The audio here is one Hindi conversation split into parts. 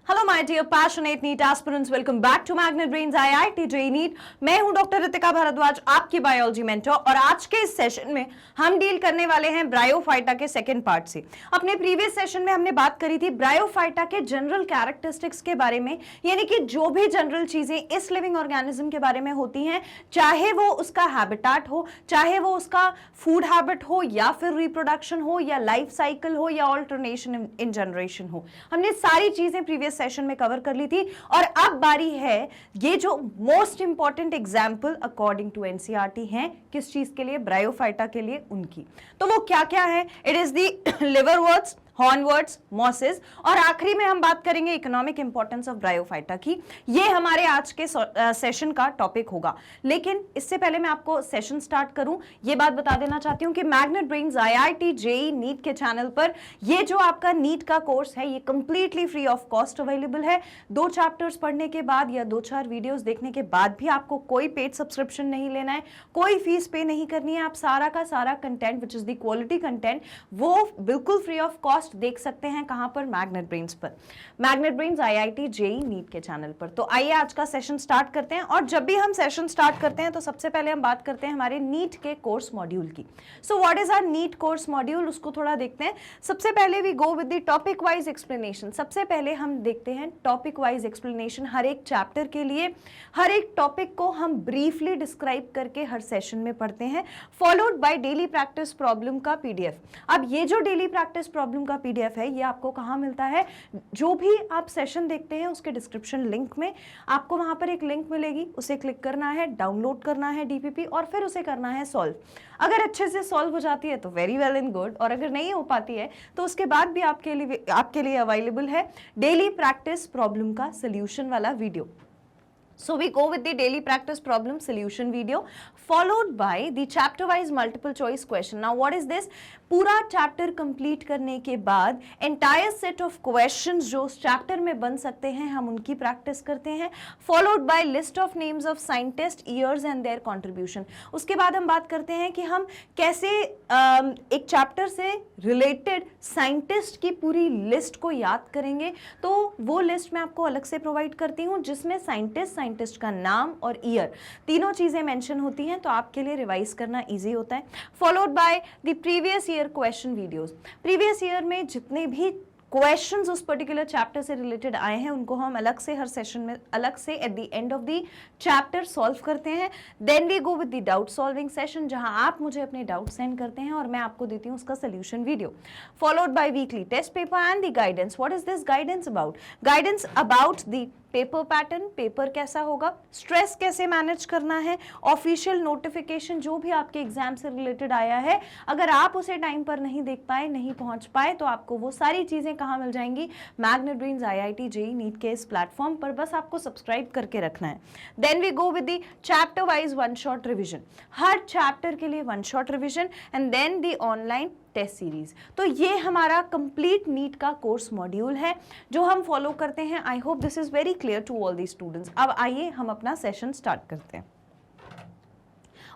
Hello my dear passionate NEET aspirants, welcome back to Magnet brains IIT JEE NEET. मैं हूं डॉक्टर रितिका भारद्वाज, आपकी बायोलॉजी मेंटर, और आज के इस सेशन में हम डील करने वाले हैं ब्रायोफाइटा के सेकंड पार्ट से। अपने प्रीवियस सेशन में हमने बात करी थी ब्रायोफाइटा के जनरल कैरेक्टरिस्टिक्स के बारे में, यानी कि जो भी जनरल चीजें इस लिविंग ऑर्गेनिज्म के बारे में होती हैं, चाहे वो उसका हैबिटेट हो, चाहे वो उसका फूड हैबिट हो, या फिर रिप्रोडक्शन हो, या लाइफ साइकिल हो, या ऑल्टरनेशन इन जनरेशन हो, हमने सारी चीजें प्रीवियस सेशन में कवर कर ली थी। और अब बारी है ये जो most important example according to NCERT हैं किस चीज के लिए, ब्रायोफाइटा के लिए, उनकी। तो वो क्या क्या है? इट इज दी लिवरवर्ट्स, हॉर्नवर्ट्स, मॉसेस, और आखिरी में हम बात करेंगे इकोनॉमिक इंपॉर्टेंस ऑफ ब्रायोफाइटा की। ये हमारे आज के सेशन का टॉपिक होगा। लेकिन इससे पहले मैं आपको सेशन स्टार्ट करूं, ये बात बता देना चाहती हूं कि Magnet brains IIT JEE NEET के चैनल पर ये जो आपका नीट का कोर्स है, ये completely free of cost available है। 2 चैप्टर्स पढ़ने के बाद या 2-4 वीडियोस देखने के बाद भी आपको कोई पेड सब्सक्रिप्शन नहीं लेना है, कोई फीस पे नहीं करनी है। आप सारा का सारा content which is the quality content, वो बिल्कुल फ्री ऑफ कॉस्ट देख सकते हैं। कहां पर? मैग्नेट ब्रेन्स पर, Magnet brains IIT JEE NEET के चैनल पर। तो आइए आज का सेशन स्टार्ट करते हैं। और जब भी हम सेशन स्टार्ट करते हैं तो सबसे पहले हम बात करते हैं हमारे नीट के कोर्स मॉड्यूल की। So what is our NEET course module, उसको थोड़ा देखते हैं। सबसे पहले we go with the topic wise explanation. सबसे पहले हम देखते हैं टॉपिक वाइज एक्सप्लेनेशन। हर एक चैप्टर के लिए हर एक टॉपिक को हम ब्रीफली डिस्क्राइब करके हर सेशन में पढ़ते हैं, followed by daily practice problem का पीडीएफ। अब ये जो डेली प्रैक्टिस प्रॉब्लम का पीडीएफ है, ये आपको कहां मिलता है? जो भी आप सेशन देखते हैं उसके डिस्क्रिप्शन लिंक में आपको वहां पर एक लिंक मिलेगी, उसे क्लिक करना है, डाउनलोड करना है डीपीपी, और फिर उसे करना है सॉल्व। अगर अच्छे से सॉल्व हो जाती है तो वेरी वेल एंड गुड, और अगर नहीं हो पाती है तो उसके बाद भी आपके लिए अवेलेबल है डेली प्रैक्टिस प्रॉब्लम का सोल्यूशन वाला video. So we go with the daily practice problem solution video followed by the chapter wise multiple choice question. Now what is this? पूरा चैप्टर कंप्लीट करने के बाद एंटायर सेट ऑफ क्वेश्चंस जो उस चैप्टर में बन सकते हैं, हम उनकी प्रैक्टिस करते हैं, followed by list of names of scientist, years and there contribution. उसके बाद हम बात करते हैं कि हम कैसे एक चैप्टर से रिलेटेड साइंटिस्ट की पूरी लिस्ट को याद करेंगे। तो वो लिस्ट मैं आपको अलग से प्रोवाइड करती हूँ, जिसमें साइंटिस्ट का नाम और ईयर तीनों चीजें मेंशन होती हैं, तो आपके लिए रिवाइज करना इजी होता है। Followed by the previous year question videos. Previous year में जितने भी क्वेश्चंस उस पर्टिकुलर चैप्टर से रिलेटेड आए हैं, उनको हम अलग से हर सेशन में अलग से at the end of the chapter solve करते हैं। Then we go with the doubt solving session, जहां आप मुझे अपने डाउट सेंड करते हैं और मैं आपको देती हूं उसका solution video. Followed by weekly test paper and the guidance. What is this guidance about? Guidance about the paper pattern, paper कैसा होगा, स्ट्रेस कैसे मैनेज करना है, ऑफिशियल नोटिफिकेशन जो भी आपके एग्जाम से रिलेटेड आया है, अगर आप उसे टाइम पर नहीं देख पाए, नहीं पहुंच पाए, तो आपको वो सारी चीजें कहां मिल जाएंगी? Magnet brains IIT JEE NEET के इस प्लेटफॉर्म पर। बस आपको सब्सक्राइब करके रखना है। Then we go with the chapter wise one shot revision, हर चैप्टर के लिए one shot revision, and then the online test series. तो ये हमारा कंप्लीट नीट का कोर्स मॉड्यूल है जो हम फॉलो करते हैं। I hope this is very clear to all the students. अब आइए हम अपना सेशन स्टार्ट करते हैं।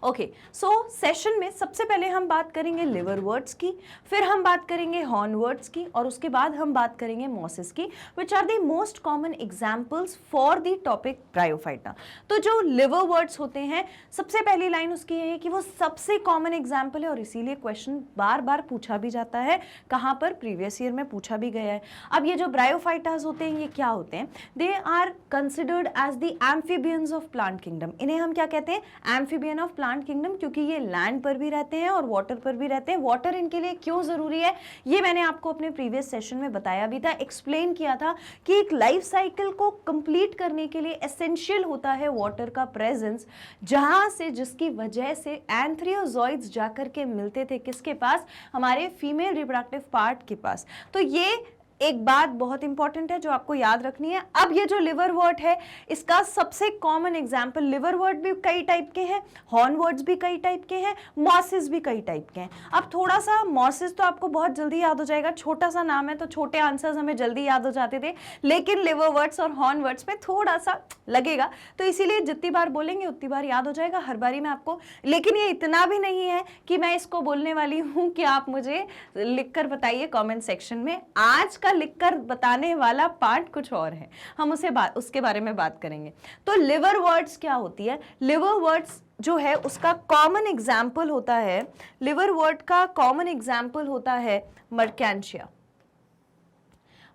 ओके, सो सेशन में सबसे पहले हम बात करेंगे लिवरवर्ट्स की, फिर हम बात करेंगे हॉर्नवर्ट्स की, और उसके बाद हम बात करेंगे मॉसेस की, which are the most common examples for the topic bryophyta. तो जो लिवरवर्ट्स होते हैं, सबसे पहली लाइन उसकी है कि वो सबसे कॉमन एग्जाम्पल है, और इसीलिए क्वेश्चन बार बार पूछा भी जाता है। कहाँ पर? प्रीवियस ईयर में पूछा भी गया है। अब ये जो ब्रायोफाइटास होते हैं, ये क्या होते हैं? They are considered as the amphibians of plant kingdom. इन्हें हम क्या कहते हैं? एम्फीबियन ऑफ प्लांट किंगडम, क्योंकि ये लैंड पर भी रहते हैं और वाटर पर भी रहते हैं। वाटर इनके लिए क्यों जरूरी है, ये मैंने आपको अपने प्रीवियस सेशन में बताया भी था, एक्सप्लेन किया था कि एक लाइफ साइकिल को कंप्लीट करने के लिए एसेंशियल होता है वाटर का प्रेजेंस, जहां से जिसकी वजह से एंथ्रियोजॉइड्स जाकर के मिलते थे किसके पास? हमारे फीमेल रिप्रोडक्टिव पार्ट के पास। तो ये एक बात बहुत इंपॉर्टेंट है जो आपको याद रखनी है। अब ये जो लिवरवर्ट है, इसका सबसे कॉमन एग्जांपल, लिवरवर्ट भी कई टाइप के हैं, हॉर्नवर्ट्स भी कई टाइप के हैं, मॉसेस भी कई टाइप के हैं। अब थोड़ा सा मॉसेस तो आपको बहुत जल्दी याद हो जाएगा, छोटा सा नाम है तो छोटे आंसर्स हमें जल्दी याद हो जाते थे, लेकिन लिवरवर्ट्स और हॉर्नवर्ट्स में थोड़ा सा लगेगा, तो इसीलिए जितनी बार बोलेंगे उतनी बार याद हो जाएगा हर बारी में आपको। लेकिन ये इतना भी नहीं है कि मैं इसको बोलने वाली हूँ कि आप मुझे लिखकर बताइए कॉमेंट सेक्शन में। आज का उसका लिखकर बताने वाला पार्ट कुछ और है, हम उसके बारे में बात करेंगे। तो लिवर वर्ड्स क्या होती है? लिवर वर्ड्स जो है उसका कॉमन एग्जाम्पल होता है, लिवर वर्ड का कॉमन एग्जाम्पल होता है मर्कैंशिया।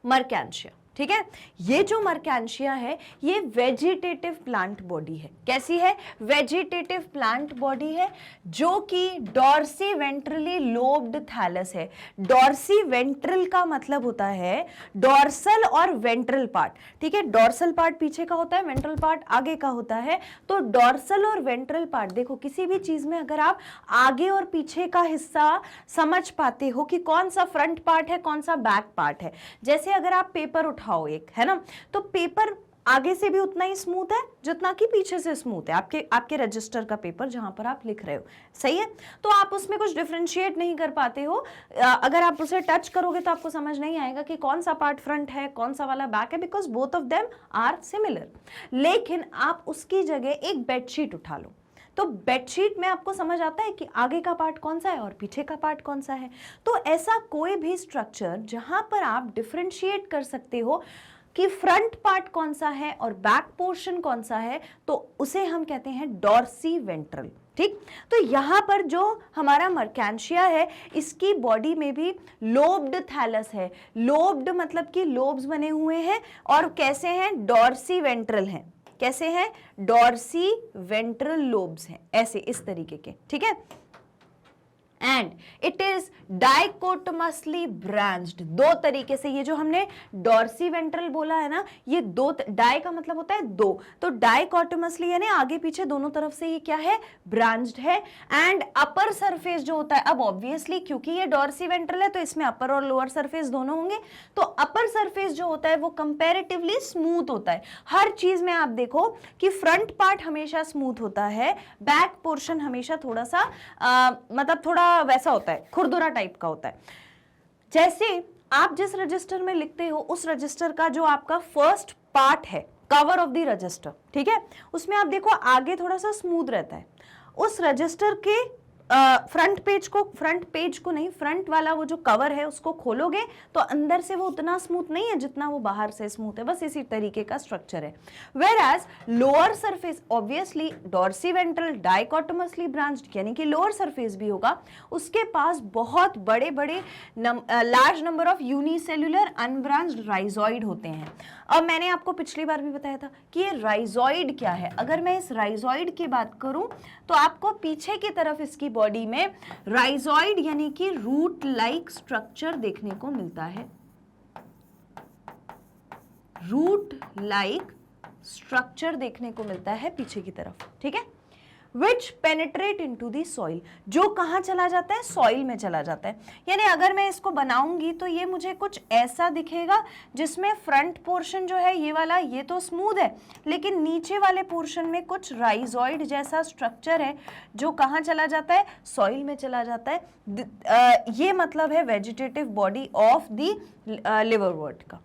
मर्कैंशिया, ठीक है। ये जो मर्कैंशिया है ये वेजिटेटिव प्लांट बॉडी है। कैसी है? वेजिटेटिव प्लांट बॉडी है, जो कि डॉर्सी वेंट्रली लोब्ड थैलस है। डॉर्सी वेंट्रल का मतलब होता है डॉर्सल और वेंट्रल पार्ट, ठीक है। डॉर्सल पार्ट पीछे का होता है, वेंट्रल पार्ट आगे का होता है। तो डॉर्सल और वेंट्रल पार्ट, देखो किसी भी चीज में अगर आप आगे और पीछे का हिस्सा समझ पाते हो कि कौन सा फ्रंट पार्ट है कौन सा बैक पार्ट है, जैसे अगर आप पेपर उठाओ एक, है ना, तो पेपर आगे से भी उतना ही स्मूथ है जितना कि पीछे से स्मूथ है, आपके रजिस्टर का पेपर जहां पर आप लिख रहे हो, सही है। तो आप उसमें कुछ डिफरेंशिएट नहीं कर पाते हो। अगर आप उसे टच करोगे तो आपको समझ नहीं आएगा कि कौन सा पार्ट फ्रंट है कौन सा वाला बैक है, because both of them are similar. लेकिन आप उसकी जगह एक बेडशीट उठा लो, तो बेडशीट में आपको समझ आता है कि आगे का पार्ट कौन सा है और पीछे का पार्ट कौन सा है। तो ऐसा कोई भी स्ट्रक्चर जहां पर आप डिफरेंशिएट कर सकते हो कि फ्रंट पार्ट कौन सा है और बैक पोर्शन कौन सा है, तो उसे हम कहते हैं डॉर्सी वेंट्रल, ठीक। तो यहां पर जो हमारा मर्कैंशिया है इसकी बॉडी में भी लोब्ड थैलस है। लोब्ड मतलब कि लोब्स बने हुए हैं, और कैसे हैं? डॉर्सी वेंट्रल हैं। कैसे हैं? डॉर्सी वेंट्रल लोब्स हैं, ऐसे इस तरीके के, ठीक है। एंड इट इज डाइकोटमसली ब्रांच्ड, दो तरीके से। ये जो हमने डॉर्सी वेंट्रल बोला है ना, ये दो, डाई का मतलब होता है दो, तो डाइकोटमसली यानी आगे पीछे दोनों तरफ से ये क्या है? ब्रांच्ड है। एंड अपर सरफेस जो होता है, अब ऑब्वियसली क्योंकि ये डॉर्सी वेंट्रल है तो इसमें अपर और लोअर सरफेस दोनों होंगे, तो अपर सरफेस जो होता है वो कंपैरेटिवली स्मूथ होता है। हर चीज में आप देखो कि फ्रंट पार्ट हमेशा स्मूथ होता है, बैक पोर्शन हमेशा थोड़ा सा मतलब थोड़ा वैसा होता है, खुरदुरा टाइप का होता है। जैसे आप जिस रजिस्टर में लिखते हो उस रजिस्टर का जो आपका फर्स्ट पार्ट है, कवर ऑफ द रजिस्टर, ठीक है, उसमें आप देखो आगे थोड़ा सा स्मूथ रहता है। उस रजिस्टर के फ्रंट पेज को नहीं, फ्रंट वाला वो जो कवर है उसको खोलोगे तो अंदर से वो उतना स्मूथ नहीं है जितना वो बाहर से स्मूथ है, बस इसी तरीके का स्ट्रक्चर है। Whereas lower surface obviously dorsiventral dichotomously branched, यानी कि लोअर सरफेस भी होगा, उसके पास बहुत बड़े बड़े large number of unicellular unbranched rhizoid होते हैं। अब मैंने आपको पिछली बार भी बताया था कि ये राइजोइड क्या है। अगर मैं इस राइजोइड की बात करूं तो आपको पीछे की तरफ इसकी बॉडी में राइजोइड यानी कि रूट लाइक स्ट्रक्चर देखने को मिलता है। रूट लाइक स्ट्रक्चर देखने को मिलता है पीछे की तरफ, ठीक है। विच पेनिट्रेट इनटू द सॉइल, जो कहाँ चला जाता है? सॉइल में चला जाता है। यानी अगर मैं इसको बनाऊंगी तो ये मुझे कुछ ऐसा दिखेगा जिसमें फ्रंट पोर्शन जो है ये वाला, ये तो स्मूथ है, लेकिन नीचे वाले पोर्शन में कुछ राइजोइड जैसा स्ट्रक्चर है जो कहाँ चला जाता है? सॉइल में चला जाता है। ये मतलब है vegetative body of the liverwort का।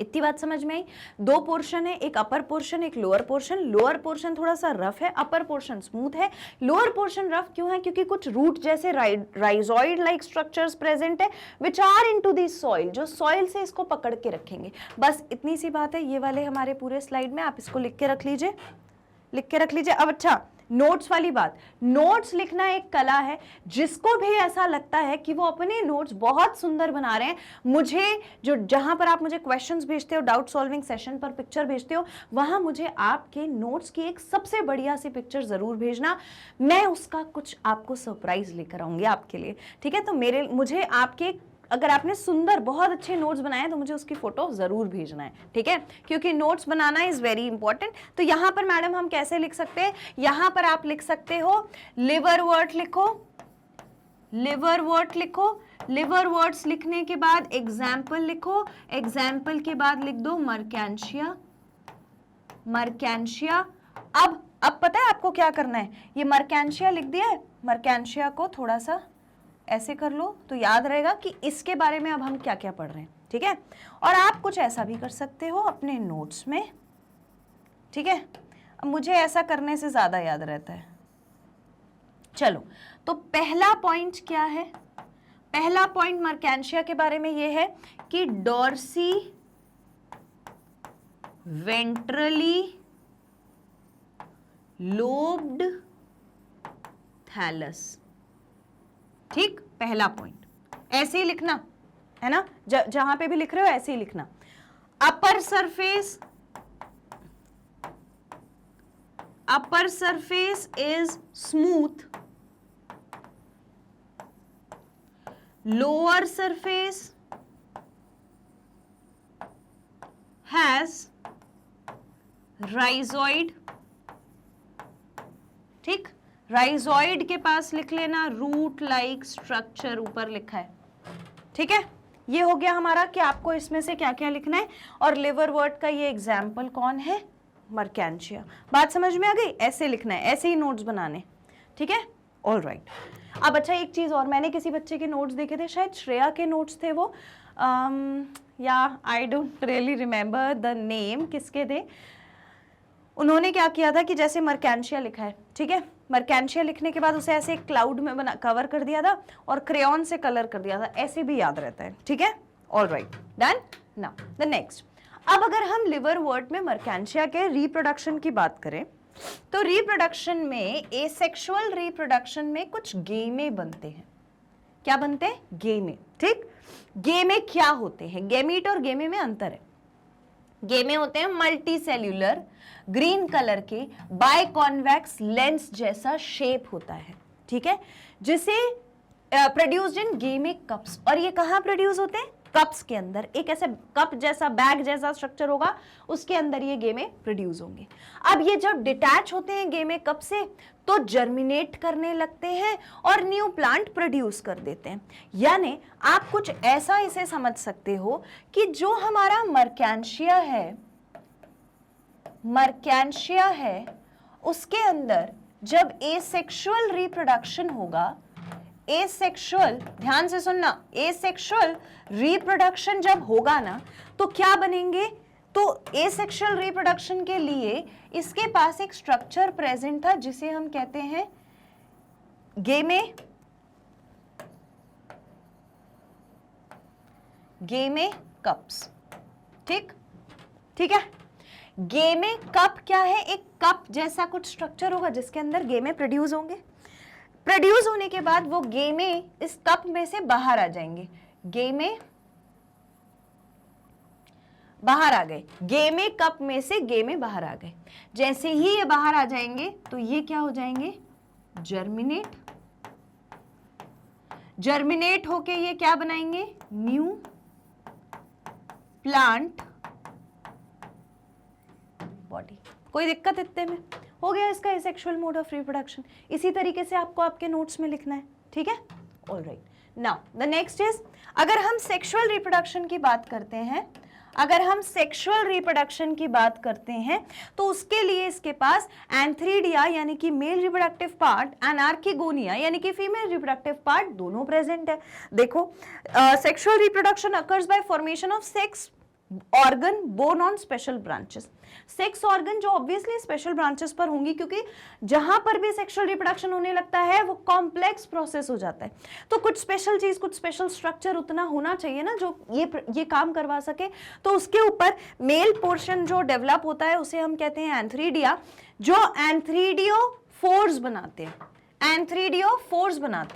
इतनी बात समझ में आई? दो पोर्शन है, एक अपर पोर्शन एक लोअर पोर्शन। लोअर पोर्शन थोड़ा सा रफ है, अपर पोर्शन स्मूथ है। लोअर पोर्शन रफ क्यों है? क्योंकि कुछ रूट जैसे राइजोइड लाइक स्ट्रक्चर्स प्रेजेंट है which are into the soil, जो सॉइल से इसको पकड़ के रखेंगे। बस इतनी सी बात है। ये वाले हमारे पूरे स्लाइड में आप इसको लिख के रख लीजिए, लिख के रख लीजिए। अब अच्छा, नोट्स वाली बात, नोट्स लिखना एक कला है। जिसको भी ऐसा लगता है कि वो अपने नोट्स बहुत सुंदर बना रहे हैं, मुझे जहां पर आप मुझे क्वेश्चंस भेजते हो, डाउट सॉल्विंग सेशन पर पिक्चर भेजते हो, वहां मुझे आपके नोट्स की एक सबसे बढ़िया सी पिक्चर जरूर भेजना। मैं उसका कुछ आपको सरप्राइज लेकर आऊंगी आपके लिए, ठीक है। तो मुझे आपके, अगर आपने सुंदर बहुत अच्छे नोट्स बनाए तो मुझे उसकी फोटो जरूर भेजना है, ठीक है, क्योंकि notes banana is very important. तो यहां पर मैडम हम कैसे लिख सकते हैं? यहां पर आप लिख सकते हो लिवर वर्ट लिखो, लिवर वर्ट लिखो। लिवर वर्ट्स लिखने के बाद एग्जाम्पल लिखो, एग्जाम्पल के बाद लिख दो मर्कैंशिया, मर्कैंशिया। अब पता है आपको क्या करना है? ये मर्कैंशिया लिख दिया है, मर्कैंशिया को थोड़ा सा ऐसे कर लो तो याद रहेगा कि इसके बारे में अब हम क्या क्या पढ़ रहे हैं, ठीक है। और आप कुछ ऐसा भी कर सकते हो अपने नोट्स में, ठीक है। अब मुझे ऐसा करने से ज्यादा याद रहता है। चलो, तो पहला पॉइंट क्या है? पहला पॉइंट मर्केंशिया के बारे में ये है कि डॉर्सी वेंट्रली लोब्ड थैलस। ठीक, पहला पॉइंट ऐसे ही लिखना है ना, जहां पे भी लिख रहे हो ऐसे ही लिखना। Upper surface is smooth, lower surface has rhizoid. ठीक, राइजोइड के पास लिख लेना रूट लाइक स्ट्रक्चर, ऊपर लिखा है। ठीक है, ये हो गया हमारा कि आपको इसमें से क्या क्या लिखना है। और लिवरवर्ट का ये एग्जाम्पल कौन है? मर्केंशिया। बात समझ में आ गई? ऐसे लिखना है, ऐसे ही नोट्स बनाने। ठीक है, ऑल राइट। अब अच्छा एक चीज और, मैंने किसी बच्चे के नोट्स देखे थे, शायद श्रेया के नोट्स थे वो, या I don't really remember the name, किसके थे। उन्होंने क्या किया था कि जैसे मर्केंशिया लिखा है, ठीक है, मर्केंशिया लिखने के बाद उसे ऐसे एक क्लाउड में कवर कर दिया था और क्रेयॉन से कलर कर दिया था, ऐसे भी याद रहता है। ठीक है, all right, done. Now the next, अब अगर हम लिवरवर्ट में मर्केंशिया के रिप्रोडक्शन की बात करें तो रिप्रोडक्शन में, एसेक्सुअल रिप्रोडक्शन में कुछ गेमे बनते हैं। क्या बनते हैं? गेमे। ठीक, गेमे क्या होते हैं? गेमीट और गेमे में अंतर है। गेमे होते हैं मल्टी सेल्यूलर, ग्रीन कलर के, बायकॉन्वेक्स लेंस जैसा शेप होता है। ठीक है, जिसे प्रोड्यूस्ड इन गेमे कप्स। और ये कहाँ प्रोड्यूस होते हैं? कप्स के अंदर। एक ऐसे कप जैसा, बैग जैसा स्ट्रक्चर होगा, उसके अंदर ये गेमे प्रोड्यूस होंगे। अब ये जब डिटैच होते हैं गेमे कप से तो जर्मिनेट करने लगते हैं और न्यू प्लांट प्रोड्यूस कर देते हैं। यानी आप कुछ ऐसा इसे समझ सकते हो कि जो हमारा मर्केंशिया है उसके अंदर जब एसेक्सुअल रिप्रोडक्शन होगा, एसेक्सुअल, ध्यान से सुनना, एसेक्सुअल रिप्रोडक्शन जब होगा ना तो क्या बनेंगे? तो एसेक्सुअल रिप्रोडक्शन के लिए इसके पास एक स्ट्रक्चर प्रेजेंट था जिसे हम कहते हैं गेमे कप्स। ठीक, ठीक है, गेमे कप क्या है? एक कप जैसा कुछ स्ट्रक्चर होगा जिसके अंदर गेमे प्रोड्यूस होंगे। प्रोड्यूस होने के बाद वो गेमे इस कप में से बाहर आ जाएंगे। गेमे बाहर आ गए, गेमे कप में से गेमे बाहर आ गए। जैसे ही ये बाहर आ जाएंगे तो ये क्या हो जाएंगे? जर्मिनेट होके ये क्या बनाएंगे? New plant body. कोई दिक्कत इतने में? हो गया इसका एसेक्सुअल मोड ऑफ रिप्रोडक्शन। इसी तरीके से आपको आपके नोट्स में लिखना है। ठीक है, all right. Now the next is, अगर हम सेक्सुअल रिप्रोडक्शन की बात करते हैं, तो उसके लिए इसके पास एंथ्रीडिया यानी कि मेल रिप्रोडक्टिव पार्ट, एनार्किगोनिया यानी कि फीमेल रिप्रोडक्टिव पार्ट, दोनों प्रेजेंट है। देखो, sexual reproduction occurs by formation of sex organ borne on special branches. Sex organ जो ऑब्वियसली स्पेशल ब्रांचेस पर होंगी, क्योंकि जहां पर भी सेक्सुअल रिप्रोडक्शन होने लगता है वो कॉम्प्लेक्स प्रोसेस हो जाता है। तो कुछ स्पेशल चीज, कुछ स्पेशल स्ट्रक्चर उतना होना चाहिए ना जो ये काम करवा सके। तो उसके ऊपर मेल पोर्शन जो डेवलप होता है उसे हम कहते हैं एंथ्रीडिया, जो एंथ्रीडियोफोर्स बनाते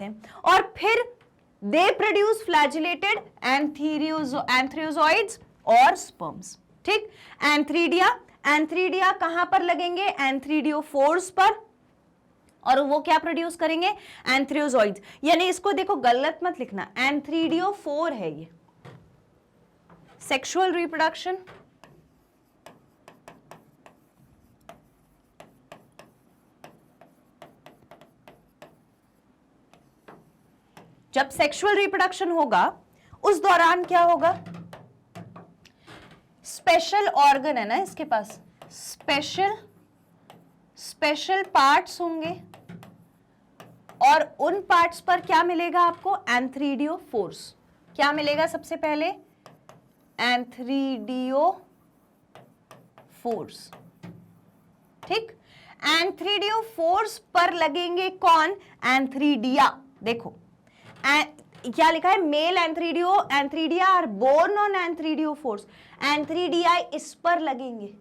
हैं और फिर दे प्रोड्यूस फ्लैजिलेटेड एंथ्रियोजॉइड्स और स्पर्म्स। ठीक, एंथ्रीडिया कहां पर लगेंगे? एंथ्रीडियोफोर्स पर, और वो क्या प्रोड्यूस करेंगे? एंथ्रियोजॉइड्स। यानी इसको देखो, गलत मत लिखना, एंथ्रीडियोफोर है ये। सेक्सुअल रिप्रोडक्शन जब सेक्सुअल रिप्रोडक्शन होगा उस दौरान क्या होगा? स्पेशल ऑर्गन है ना इसके पास, स्पेशल पार्ट्स होंगे और उन पार्ट्स पर क्या मिलेगा आपको? एंथ्रीडियोफोर्स। क्या मिलेगा सबसे पहले? एंथ्रीडियोफोर्स। ठीक, एंथ्रीडियोफोर्स पर लगेंगे कौन? एंथ्रीडिया। देखो, क्या लिखा है, male antheridia are borne on antheridiophores, antheridia इस पर लगेंगे,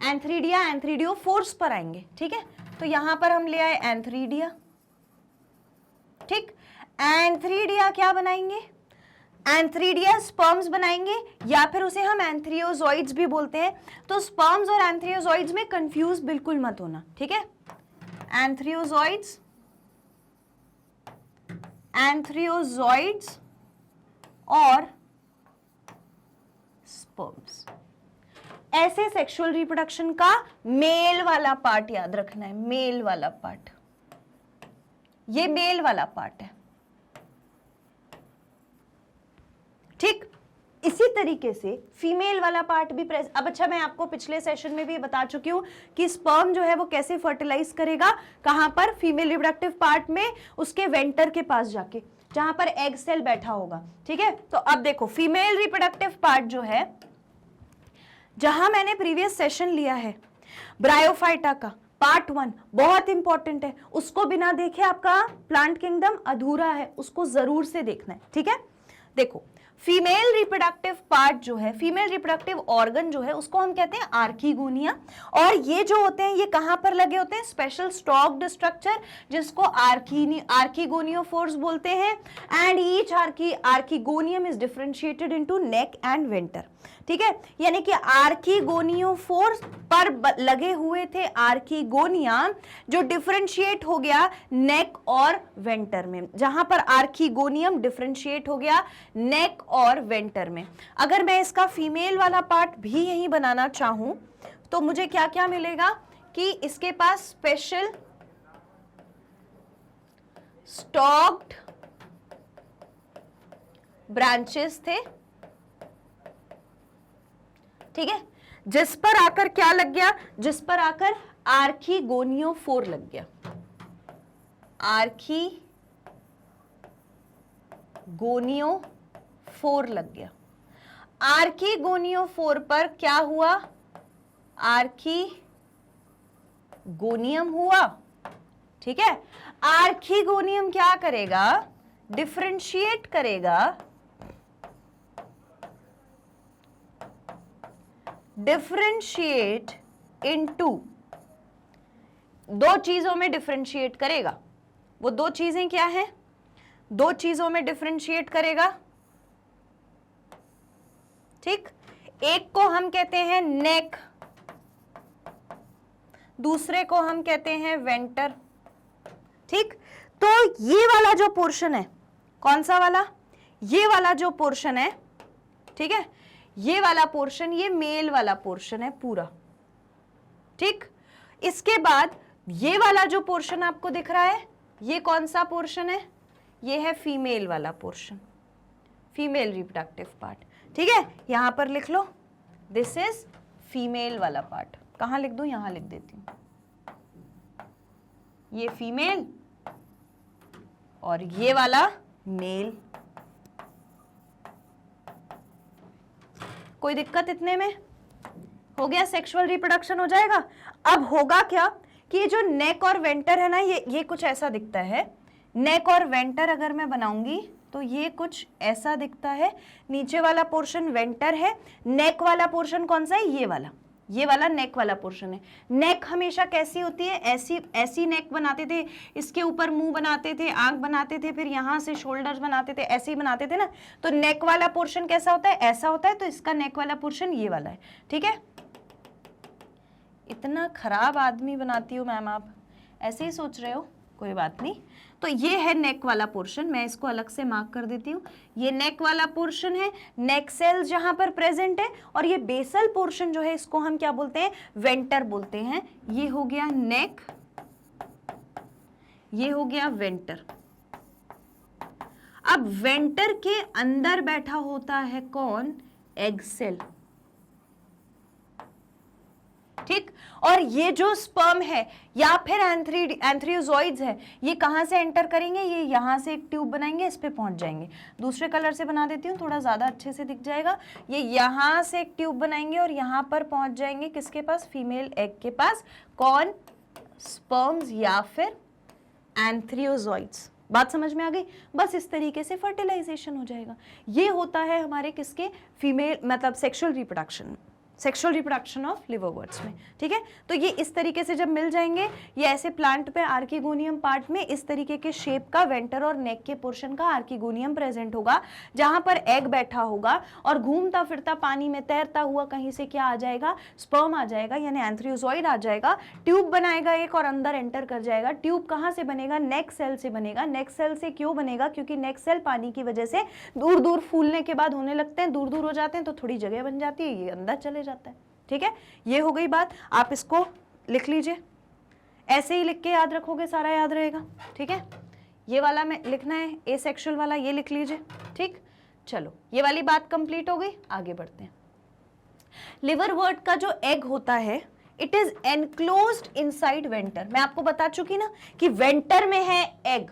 एंथ्रीडियोफोर्स पर आएंगे, ठीक है। तो यहां पर हम ले आए एंथ्रीडिया, ठीक। एंथ्रीडिया क्या बनाएंगे, एंथ्रीडिया स्पर्म्स बनाएंगे, या फिर उसे हम एंथ्रियोजॉइड्स भी बोलते हैं। तो स्पर्म्स और एंथ्रियोजॉइड्स में कंफ्यूज बिल्कुल मत होना, ठीक है। एंथ्रियोजॉइड्स और स्पर्म्स, ऐसे सेक्सुअल रिप्रोडक्शन का मेल वाला पार्ट याद रखना है, मेल वाला पार्ट, ये मेल वाला पार्ट है, ठीक। इसी तरीके से फीमेल वाला पार्ट भी प्रेजेंट। अब अच्छा, मैं आपको पिछले सेशन में भी बता चुकी हूं कि स्पर्म जो है वो कैसे फर्टिलाइज करेगा, कहां पर, फीमेल रिप्रोडक्टिव पार्ट में, उसके वेंटर के पास जाके, जहां पर एग सेल बैठा होगा, ठीक है। तो अब देखो फीमेल रिप्रोडक्टिव पार्ट जो है, जहां मैंने प्रीवियस सेशन लिया है ब्रायोफाइटा का पार्ट 1, बहुत इंपॉर्टेंट है, उसको बिना देखे आपका प्लांट किंगडम अधूरा है, उसको जरूर से देखना है, ठीक है। देखो फीमेल रिप्रोडक्टिव पार्ट जो है, फीमेल रिप्रोडक्टिव ऑर्गन जो है, उसको हम कहते हैं आर्कीगोनिया, और ये जो होते हैं ये कहां पर लगे होते हैं, स्पेशल स्टॉक्ड स्ट्रक्चर, जिसको आर्कीगोनियोफोर्स बोलते हैं। And each archegonium is differentiated into neck and venter, ठीक है। यानी कि आर्कीगोनियोफोर्स पर लगे हुए थे आर्कीगोनिया, जो डिफरेंशिएट हो गया नेक और वेंटर में, जहां पर आर्कीगोनियम डिफरेंशिएट हो गया नेक और वेंटर में। अगर मैं इसका फीमेल वाला पार्ट भी यही बनाना चाहूं तो मुझे क्या क्या मिलेगा कि इसके पास स्पेशल स्टॉक्ड ब्रांचेस थे, ठीक है, जिस पर आकर क्या लग गया, जिस पर आकर आर्कीगोनियोफोर लग गया, आर्कीगोनियोफोर लग गया। आर्कीगोनियोफोर पर क्या हुआ, आर्कीगोनियम हुआ, ठीक है। आर्कीगोनियम क्या करेगा, डिफरेंशिएट करेगा, डिफरेंशिएट इनटू, दो चीजों में डिफरेंशिएट करेगा। वो दो चीजें क्या हैं, दो चीजों में डिफरेंशिएट करेगा, ठीक। एक को हम कहते हैं नेक, दूसरे को हम कहते हैं वेंटर, ठीक। तो ये वाला जो पोर्शन है, कौन सा वाला, ये वाला जो पोर्शन है, ठीक है, ये वाला पोर्शन, ये मेल वाला पोर्शन है पूरा, ठीक। इसके बाद ये वाला जो पोर्शन आपको दिख रहा है, ये कौन सा पोर्शन है, ये है फीमेल वाला पोर्शन, फीमेल रिप्रोडक्टिव पार्ट, ठीक है। यहां पर लिख लो, दिस इज फीमेल वाला पार्ट। कहां लिख दूं, यहां लिख देती हूं, ये फीमेल और ये वाला मेल। कोई दिक्कत इतने में, हो गया, सेक्सुअल रिप्रोडक्शन हो जाएगा। अब होगा क्या कि ये जो नेक और वेंटर है ना, ये कुछ ऐसा दिखता है। नेक और वेंटर अगर मैं बनाऊंगी तो ये कुछ ऐसा दिखता है, नीचे वाला पोर्शन वेंटर है, नेक वाला पोर्शन कौन सा है, ये वाला नेक वाला पोर्शन है। नेक हमेशा कैसी होती है, ऐसी नेक बनाते थे, इसके ऊपर मुंह बनाते थे, आंख बनाते थे, फिर यहां से शोल्डर्स बनाते थे, ऐसे ही बनाते थे ना। तो नेक वाला पोर्शन कैसा होता है, ऐसा होता है। तो इसका नेक वाला पोर्शन ये वाला है, ठीक है। इतना खराब आदमी बनाती हो मैम आप, ऐसे ही सोच रहे हो, कोई बात नहीं। तो ये है नेक वाला पोर्शन, मैं इसको अलग से मार्क कर देती हूँ। ये नेक वाला पोर्शन है, नेक सेल्स जहां पर प्रेजेंट है, और ये बेसल पोर्शन जो है इसको हम क्या बोलते हैं, वेंटर बोलते हैं। ये हो गया नेक, ये हो गया वेंटर। अब वेंटर के अंदर बैठा होता है कौन, एग सेल, ठीक। और ये जो स्पर्म है या फिर एंथ्रियोजॉइड्स है, ये कहां से एंटर करेंगे, ये यहां से एक ट्यूब बनाएंगे, इस पे पहुंच जाएंगे। दूसरे कलर से बना देती हूँ, थोड़ा ज्यादा अच्छे से दिख जाएगा। ये यहां से एक ट्यूब बनाएंगे और यहां पर पहुंच जाएंगे, किसके पास, फीमेल एग के पास। कौन, स्पर्म्स या फिर एंथ्रियोजॉइड्स, बात समझ में आ गई? बस इस तरीके से फर्टिलाइजेशन हो जाएगा। ये होता है हमारे किसके, फीमेल मतलब सेक्सुअल रिप्रोडक्शन ऑफ लिवरवर्ट्स में, ठीक है। तो ये इस तरीके से जब मिल जाएंगे, ये ऐसे प्लांट पे आर्किगोनियम पार्ट में इस तरीके के शेप का वेंटर और नेक के पोर्शन का आर्किगोनियम प्रेजेंट होगा, जहां पर एग बैठा होगा और घूमता फिरता पानी में तैरता हुआ कहीं से क्या आ जाएगा, स्पर्म आ जाएगा, यानी एंथ्रियोजॉइड आ जाएगा, ट्यूब बनाएगा एक और अंदर एंटर कर जाएगा। ट्यूब कहां से बनेगा, नेक सेल से बनेगा। नेक सेल से क्यों बनेगा, क्योंकि नेक सेल पानी की वजह से दूर दूर फूलने के बाद होने लगते हैं, दूर दूर हो जाते हैं, तो थोड़ी जगह बन जाती है, ये अंदर चले जाता है, ठीक है। ये हो गई बात, आप इसको लिख लीजिए, ऐसे ही लिख के याद रखोगे, सारा याद रहेगा, ठीक है। ये वाला में लिखना है, एसेक्सुअल वाला ये लिख लीजिए, ठीक। चलो ये वाली बात कंप्लीट हो गई, आगे बढ़ते हैं। लिवरवर्ट का जो एग होता है, it is enclosed inside venter. मैं आपको बता चुकी ना कि वेंटर में है एग,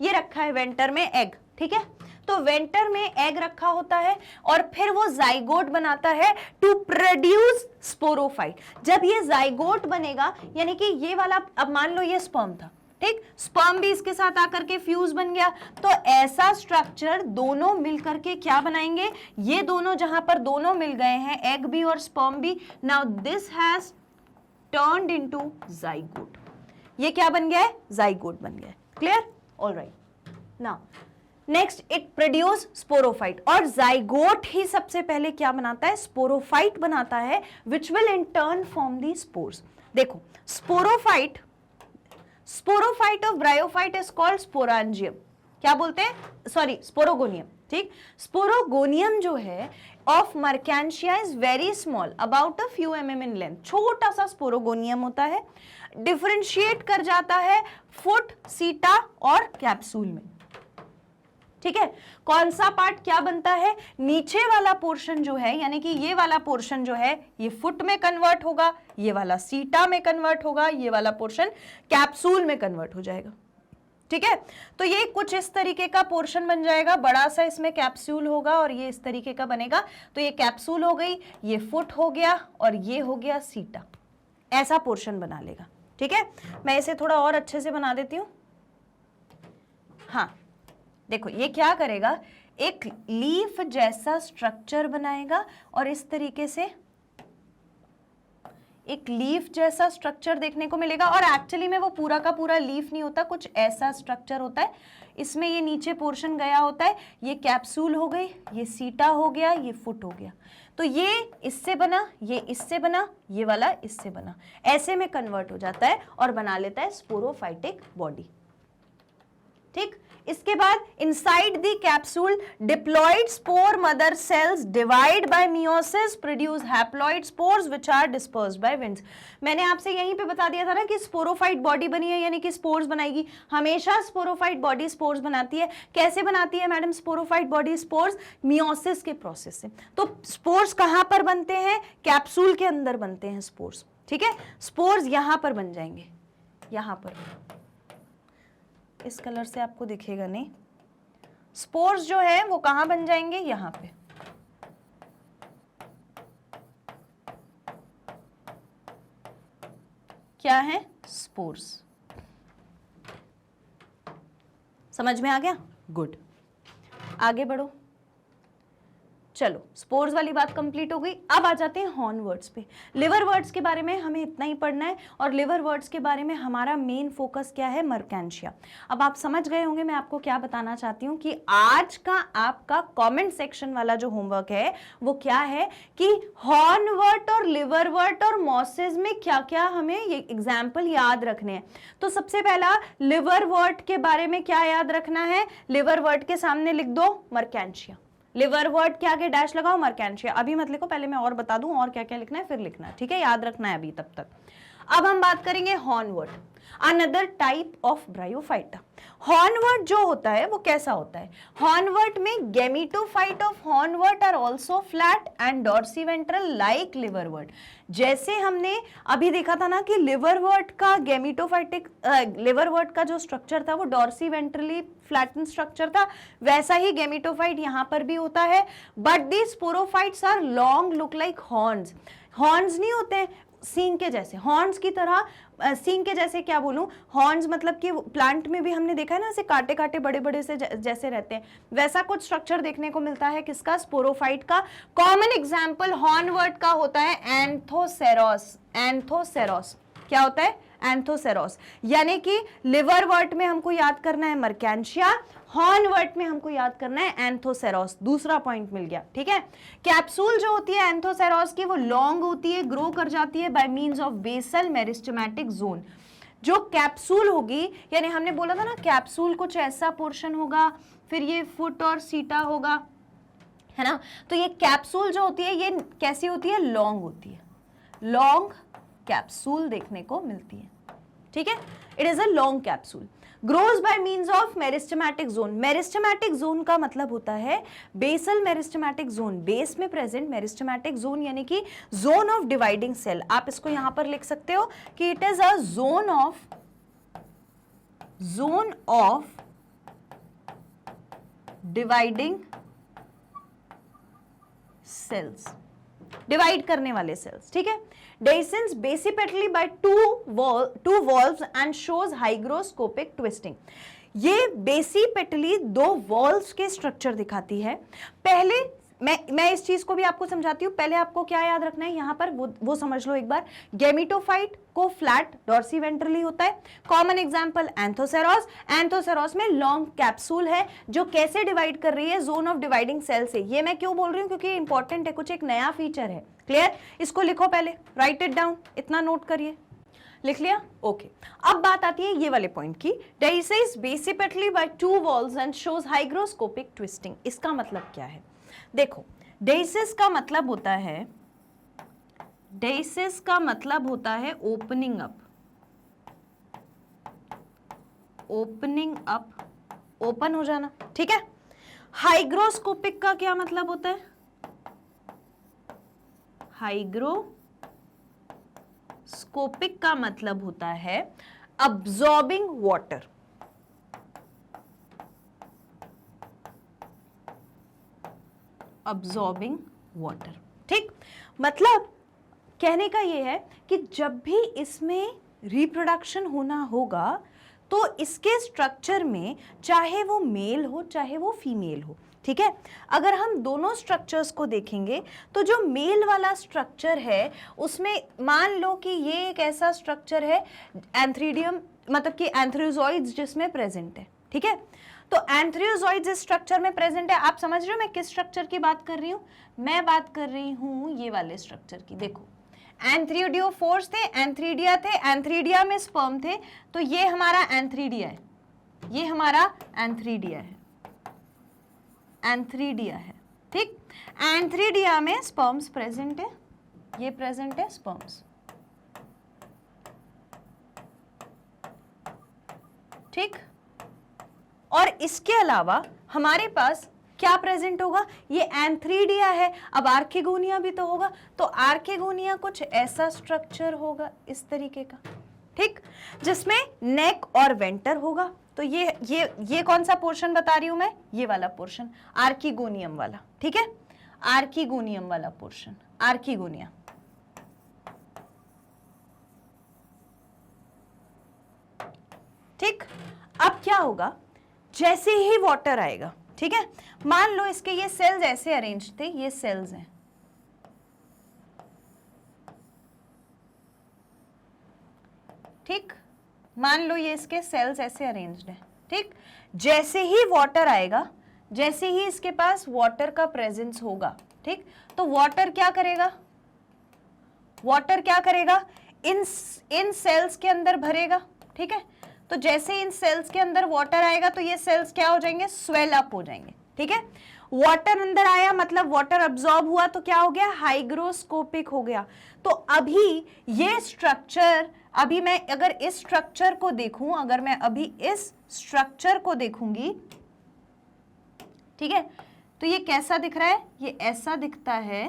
ये रखा है वेंटर में एग, ठीक है। तो वेंटर में एग रखा होता है और फिर वो जाइगोट बनाता है टू प्रोड्यूस स्पोरोफाइट। जब ये जाइगोट बनेगा, यानी कि ये वाला, अब मान लो ये स्पर्म था, ठीक, स्पर्म भी इसके साथ आकर के फ्यूज बन गया, तो ऐसा स्ट्रक्चर दोनों मिलकर के क्या बनाएंगे, ये दोनों जहां पर दोनों मिल गए हैं, एग भी और स्पर्म भी, now this has turned into zygote. ये क्या बन गया है, जाइगोट बन गया है, clear, alright. Now next it produce sporophyte, और जाइगोट ही सबसे पहले क्या बनाता है, स्पोरोफाइट बनाता है, which will in turn form the spores. देखो sporophyte of bryophyte is called sporangium, क्या बोलते हैं, सॉरी स्पोरोगोनियम, ठीक। स्पोरोगोनियम जो है of Marchantia is very small, about a few mm in length, छोटा सा स्पोरोगोनियम होता है, डिफरेंशिएट कर जाता है फुट, सीटा और कैप्सूल में, ठीक है। कौन सा पार्ट क्या बनता है, नीचे वाला पोर्शन जो है, यानी कि ये वाला पोर्शन जो है, ये फुट में कन्वर्ट होगा, ये वाला सीटा में कन्वर्ट होगा, ये वाला पोर्शन कैप्सूल में कन्वर्ट हो जाएगा, ठीक है। तो ये कुछ इस तरीके का पोर्शन बन जाएगा, बड़ा सा इसमें कैप्सूल होगा और ये इस तरीके का बनेगा। तो ये कैप्सूल हो गई, ये फुट हो गया और ये हो गया सीटा, ऐसा पोर्शन बना लेगा, ठीक है। मैं इसे थोड़ा और अच्छे से बना देती हूं। हाँ देखो ये क्या करेगा, एक लीफ जैसा स्ट्रक्चर बनाएगा और इस तरीके से एक लीफ जैसा स्ट्रक्चर देखने को मिलेगा, और एक्चुअली में वो पूरा का पूरा लीफ नहीं होता, कुछ ऐसा स्ट्रक्चर होता है। इसमें ये नीचे पोर्शन गया होता है, ये कैप्सूल हो गई, ये सीटा हो गया, ये फुट हो गया। तो ये इससे बना, ये इससे बना, ये वाला इससे बना, ऐसे में कन्वर्ट हो जाता है और बना लेता है स्पोरोफाइटिक बॉडी, ठीक। इसके बाद inside the capsule diploid spore mother cells divide by meiosis produce haploid spores which are dispersed by winds. मैंने आपसे यहीं पे बता दिया था ना कि स्पोरोफाइट बॉडी बनी है, यानी कि स्पोर्स बनाएगी। हमेशा स्पोरोफाइट बॉडी स्पोर्स बनाती है। कैसे बनाती है madam sporophyte body spores? Meiosis के प्रोसेस से। तो स्पोर्स कहां पर बनते हैं? कैप्सूल के अंदर बनते हैं स्पोर्स, ठीक है। स्पोर्स यहां पर बन जाएंगे, यहां पर, इस कलर से आपको दिखेगा नहीं। स्पोर्स जो है वो कहां बन जाएंगे? यहां पे। क्या है? स्पोर्स। समझ में आ गया? गुड, आगे बढ़ो। चलो स्पोर्स वाली बात कंप्लीट हो गई। अब आ जाते हैं हॉर्नवर्ड्स पे। लिवरवर्ड्स के बारे में हमें इतना ही पढ़ना है, और लिवरवर्ड्स के बारे में हमारा मेन फोकस क्या है? मर्केंशिया। अब आप समझ गए होंगे मैं आपको क्या बताना चाहती हूँ कि आज का आपका कमेंट सेक्शन वाला जो होमवर्क है वो क्या है कि हॉर्नवर्ड और लिवरवर्ड और मॉसेस में क्या क्या हमें ये एग्जाम्पल याद रखने हैं। तो सबसे पहला लिवरवर्ड के बारे में क्या याद रखना है? लिवरवर्ड के सामने लिख दो मर्केंशिया। लिवरवर्ड के आगे डैश लगाओ मर्केंशिया। अभी मत लिखो, पहले मैं और बता दूं और क्या क्या लिखना है, फिर लिखना है, ठीक है। याद रखना है अभी तब तक। अब हम बात करेंगे hornwort, another type of bryophyta. Hornwort जो होता है वो कैसा होता है? हॉर्नवर्ड में gametophyte of hornwort are also flat and dorsiventral like liverwort. जैसे हमने अभी देखा था ना कि लिवरवर्ड का गैमेटोफाइटिक लिवरवर्ड का जो स्ट्रक्चर था वो डॉर्सीवेंट्रली फ्लैटन स्ट्रक्चर था, वैसा ही गैमेटोफाइट यहां पर भी होता है। But the sporophytes are long, look like horns. Horns नहीं होते हैं, सींग के जैसे, हॉर्न्स की तरह, सींग के जैसे क्या बोलूं, हॉर्न्स मतलब कि प्लांट में भी हमने देखा है ना, ऐसे कांटे कांटे बड़े बड़े से जैसे रहते हैं, वैसा कुछ स्ट्रक्चर देखने को मिलता है किसका, स्पोरोफाइट का। कॉमन एग्जांपल हॉर्नवर्ट का होता है एंथोसेरोस। एंथोसेरोस क्या होता है, एंथोसेरोस। यानी कि लिवरवर्ट में हमको याद करना है मर्केंशिया, हॉर्नवर्ट में हमको याद करना है एंथोसेरोस। दूसरा पॉइंट मिल गया, ठीक है। कैप्सूल जो होती है एंथोसेरोस की, वो लॉन्ग होती है, ग्रो कर जाती है by means of basal meristematic zone. जो कैप्सूल होगी, यानी हमने बोला था ना कैप्सूल कुछ ऐसा पोर्शन होगा, फिर ये फुट और सीटा होगा, है ना। तो ये कैप्सूल जो होती है ये कैसी होती है, लॉन्ग होती है, लॉन्ग कैप्सूल देखने को मिलती है, ठीक है। It is a long capsule, grows bye means of meristematic zone. Meristematic zone का मतलब होता है बेसल मेरिस्टेमेटिक जोन, बेस में प्रेजेंट मेरिस्टेमेटिक जोन, यानी कि जोन ऑफ डिवाइडिंग सेल। आप इसको यहां पर लिख सकते हो कि it is a zone of dividing cells, divide करने वाले सेल्स, ठीक है। Dehiscence basipetally by two valves and shows hygroscopic twisting. ये बेसिपेटली 2 वॉल्व्स के स्ट्रक्चर दिखाती है। पहले मैं इस चीज को भी आपको समझाती हूँ। पहले आपको क्या याद रखना है यहाँ पर, वो समझ लो एक बार। गेमिटोफाइट को फ्लैट डॉर्सीवेंट्रली होता है। Common example एंथोसेरोस। एंथोसेरोस में लॉन्ग कैप्सूल है जो कैसे डिवाइड कर रही है, जोन ऑफ डिवाइडिंग सेल से। ये मैं क्यों बोल रही हूँ, क्योंकि इंपॉर्टेंट है, कुछ एक नया फीचर है। क्लियर, इसको लिखो पहले, राइट इट डाउन, इतना नोट करिए। लिख लिया, ओके। अब बात आती है ये वाले पॉइंट की। Dehiscence basipetally by 2 valves and shows hygroscopic twisting. इसका मतलब क्या है, देखो, डेहिसिस का मतलब होता है, डेहिसिस का मतलब होता है opening up, opening up, open हो जाना, ठीक है। हाइग्रोस्कोपिक का क्या मतलब होता है, हाइग्रोस्कोपिक का मतलब होता है अब्सॉर्बिंग वाटर, अब्सॉर्बिंग वाटर, ठीक। मतलब कहने का ये है कि जब भी इसमें रिप्रोडक्शन होना होगा तो इसके स्ट्रक्चर में, चाहे वो मेल हो चाहे वो फीमेल हो, ठीक है। अगर हम दोनों स्ट्रक्चर्स को देखेंगे तो जो मेल वाला स्ट्रक्चर है उसमें मान लो कि ये एक ऐसा स्ट्रक्चर है एंथ्रीडियम, मतलब कि एंथ्रोजॉइड्स जिसमें प्रेजेंट है, ठीक है। तो एंथ्रोजॉइड्स इस स्ट्रक्चर में प्रेजेंट है। आप समझ रहे हो मैं किस स्ट्रक्चर की बात कर रही हूं, मैं बात कर रही हूं ये वाले स्ट्रक्चर की। देखो, एंथ्रिडियोफोर्स थे, एंथ्रीडिया थे, एंथ्रीडिया में स्पर्म थे, तो ये हमारा एंथ्रीडिया है, ये हमारा एंथ्रीडिया है, एंथ्रीडिया है, ठीक। एंथ्रीडिया में स्पर्म्स प्रेजेंट है, ये प्रेजेंट है स्पर्म्स, ठीक। और इसके अलावा हमारे पास क्या प्रेजेंट होगा, ये एंथ्रीडिया है, अब आर्किगोनिया भी तो होगा, तो आर्किगोनिया कुछ ऐसा स्ट्रक्चर होगा इस तरीके का, ठीक, जिसमें नेक और वेंटर होगा। तो ये कौन सा पोर्शन बता रही हूं मैं, ये वाला पोर्शन, आर्किगोनियम वाला, ठीक है, आर्किगोनियम वाला पोर्शन, आर्किगोनिया, ठीक। अब क्या होगा, जैसे ही वाटर आएगा, ठीक है, मान लो इसके ये सेल्स ऐसे अरेंज थे, ये सेल्स हैं, ठीक, मान लो ये इसके सेल्स ऐसे अरेंज्ड हैं, ठीक। जैसे ही वाटर आएगा, जैसे ही इसके पास वाटर का प्रेजेंस होगा, ठीक, तो वाटर क्या करेगा, वाटर क्या करेगा, इन सेल्स के अंदर भरेगा, ठीक है। तो जैसे इन सेल्स के अंदर वाटर आएगा तो ये सेल्स क्या हो जाएंगे, स्वेल अप हो जाएंगे, ठीक है। वाटर अंदर आया मतलब वाटर अब्सॉर्ब हुआ तो क्या हो गया, हाइग्रोस्कोपिक हो गया। तो अभी ये स्ट्रक्चर, अभी मैं अगर इस स्ट्रक्चर को देखूं, अगर मैं अभी इस स्ट्रक्चर को देखूंगी, ठीक है, तो ये कैसा दिख रहा है, ये ऐसा दिखता है,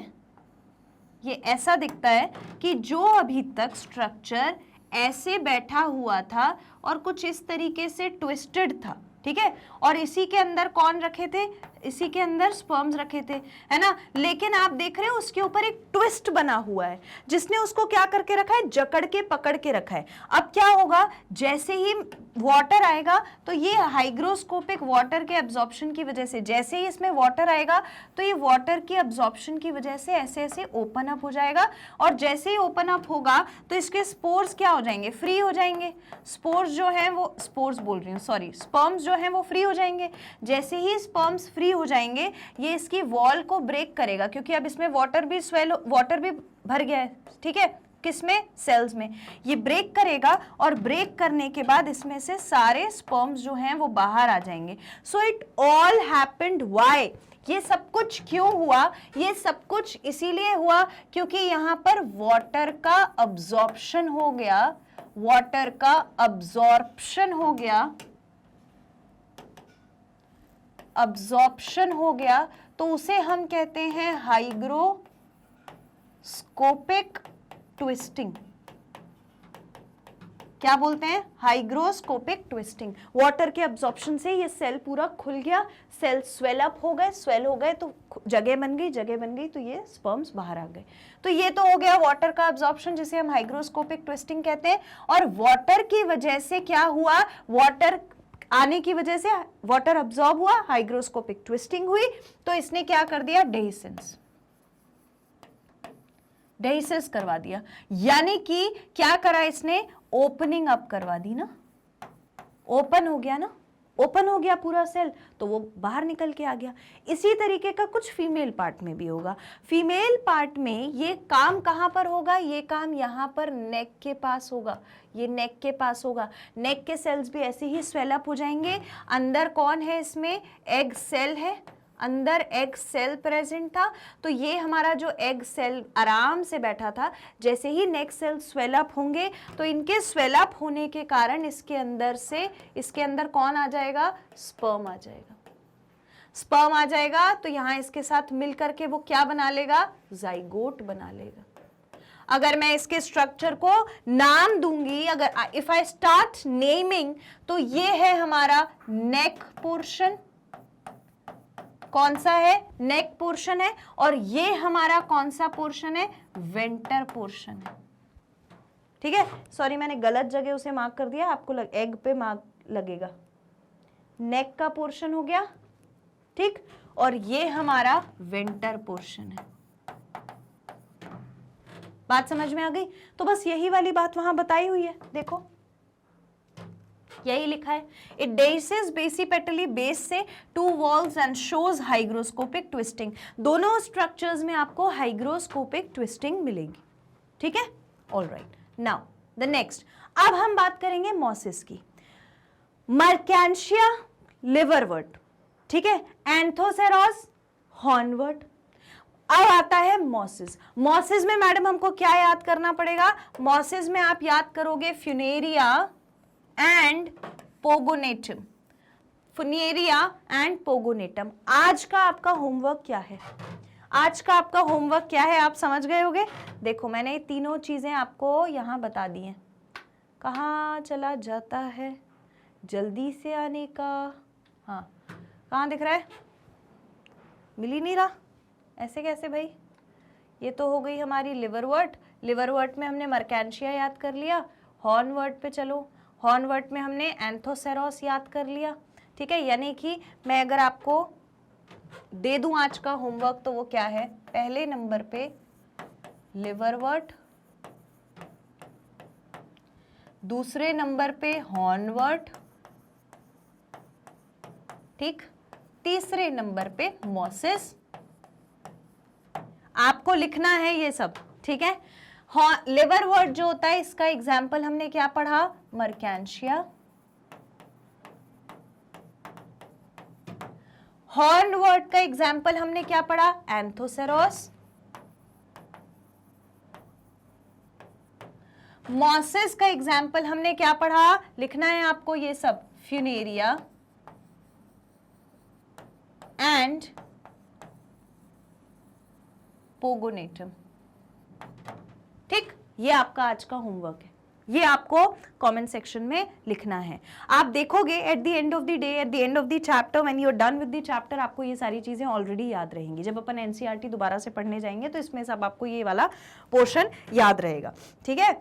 ये ऐसा दिखता है कि जो अभी तक स्ट्रक्चर ऐसे बैठा हुआ था और कुछ इस तरीके से ट्विस्टेड था, ठीक है, और इसी के अंदर कौन रखे थे, इसी के अंदर स्पर्म्स रखे थे, है ना, लेकिन आप देख रहे हो उसके ऊपर एक ट्विस्ट बना हुआ है जिसने उसको क्या करके रखा है, जकड़ के पकड़ के रखा है। अब क्या होगा, जैसे ही वाटर आएगा तो ये हाइग्रोस्कोपिक वाटर के एब्जॉर्प्शन की वजह से, जैसे ही इसमें वाटर आएगा तो ये वाटर की एब्जॉर्प्शन की वजह से ऐसे ऐसे ओपन अप हो जाएगा, और जैसे ही ओपन अप होगा तो इसके स्पोर्स क्या हो जाएंगे, फ्री हो जाएंगे। स्पोर्स जो है वो, स्पोर्स बोल रही हूँ सॉरी, स्पर्म्स जो है वो फ्री हो जाएंगे। जैसे ही स्पर्म्स फ्री हो जाएंगे ये इसकी वॉल को ब्रेक करेगा, क्योंकि अब इसमें वाटर भी भर गया है, ठीक है, किसमें, सेल्स में। ये ब्रेक करेगा और ब्रेक करने के बाद इसमें से सारे स्पर्म्स जो हैं वो बाहर आ जाएंगे। So it all happened why, ये सब कुछ क्यों हुआ, ये सब कुछ इसीलिए हुआ क्योंकि यहाँ पर वाटर का अब्जॉर्प्शन हो गया, वाटर का अब्जॉर्प्शन हो गया, अब्जॉर्प्शन हो गया, तो उसे हम कहते हैं हाइग्रोस्कोपिक ट्विस्टिंग। क्या बोलते हैं, हाइग्रोस्कोपिक ट्विस्टिंग। वाटर के अब्जॉर्प्शन से ये सेल पूरा खुल गया, सेल स्वेल अप हो गए, स्वेल हो गए तो जगह बन गई तो ये स्पर्म्स बाहर आ गए। तो ये तो हो गया वाटर का अब्जॉर्प्शन जिसे हम हाइग्रोस्कोपिक ट्विस्टिंग कहते हैं। और वाटर की वजह से क्या हुआ, वाटर आने की वजह से वाटर अब्सॉर्ब हुआ, हाइग्रोस्कोपिक ट्विस्टिंग हुई, तो इसने क्या कर दिया, डेहिसिस करवा दिया। यानी कि क्या करा इसने, ओपनिंग अप करवा दी ना, ओपन हो गया ना, ओपन हो गया पूरा सेल तो वो बाहर निकल के आ गया। इसी तरीके का कुछ फीमेल पार्ट में भी होगा। फीमेल पार्ट में ये काम कहाँ पर होगा, ये काम यहाँ पर नेक के पास होगा, ये नेक के पास होगा। नेक के सेल्स भी ऐसे ही स्वेल अप हो जाएंगे। अंदर कौन है, इसमें एग सेल है, अंदर एग सेल प्रेजेंट था, तो ये हमारा जो एग सेल आराम से बैठा था, जैसे ही नेक सेल स्वेल अप होंगे तो इनके स्वेल अप होने के कारण इसके अंदर कौन आ जाएगा, स्पर्म आ जाएगा। स्पर्म आ जाएगा तो यहाँ इसके साथ मिल करके वो क्या बना लेगा, जाइगोट बना लेगा। अगर मैं इसके स्ट्रक्चर को नाम दूंगी, अगर इफ आई स्टार्ट नेमिंग, तो ये है हमारा नेक पोर्शन, कौन सा है, नेक पोर्शन है, और ये हमारा कौन सा पोर्शन है, वेंटर पोर्शन है। ठीक है, सॉरी मैंने गलत जगह उसे मार्क कर दिया, आपको एग पे मार्क लगेगा। नेक का पोर्शन हो गया, ठीक, और ये हमारा वेंटर पोर्शन है। बात समझ में आ गई? तो बस यही वाली बात वहां बताई हुई है, देखो यही लिखा है, इट डेहिसिस बेसिपेटली बेस से 2 walls and shows hygroscopic twisting. दोनों स्ट्रक्चर्स में आपको हाइग्रोस्कोपिक ट्विस्टिंग मिलेगी। ठीक है, ऑलराइट, नाउ द नेक्स्ट, अब हम बात करेंगे मॉसिस की। मर्केंशिया लिवरवर्ट, ठीक है, एंथोसेरोस हॉर्नवर्ट। अब आता है मॉसिस। मॉसिस में मैडम हमको क्या याद करना पड़ेगा, मॉसिस में आप याद करोगे फ्यूनेरिया एंड पोगोनेटम, फुनेरिया एंड पोगोनेटम। आज का आपका होमवर्क क्या है, आज का आपका होमवर्क क्या है, आप समझ गए होगे। देखो मैंने ये तीनों चीजें आपको यहां बता दी हैं। कहाँ चला जाता है जल्दी से आने का, हाँ कहाँ दिख रहा है, मिल ही नहीं रहा, ऐसे कैसे भाई। ये तो हो गई हमारी लिवरवर्ट। लिवरवर्ट में हमने मर्केंशिया याद कर लिया। हॉर्नवर्ट पे चलो, हॉर्नवर्ट में हमने एंथोसेरोस याद कर लिया। ठीक है, यानी कि मैं अगर आपको दे दूं आज का होमवर्क तो वो क्या है, पहले नंबर पे लिवरवर्ट, दूसरे नंबर पे हॉर्नवर्ट, ठीक, तीसरे नंबर पे मॉसिस। आपको लिखना है ये सब, ठीक है। लिवरवर्ट जो होता है इसका एग्जाम्पल हमने क्या पढ़ा, मर्केंशिया। हॉर्नवर्ट का एग्जाम्पल हमने क्या पढ़ा, एंथोसेरोस। मॉसिस का एग्जाम्पल हमने क्या पढ़ा, लिखना है आपको ये सब, फ्यूनेरिया एंड पोगोनेटम। ठीक, ये आपका आज का होमवर्क है। ये आपको कमेंट सेक्शन में लिखना है। आप देखोगे at the end of the day, at the end of the chapter, when you are done with the chapter, आपको ये सारी चीजें ऑलरेडी याद रहेंगी। जब अपन एनसीईआरटी दोबारा से पढ़ने जाएंगे तो इसमें सब आपको ये वाला पोर्शन याद रहेगा, ठीक है।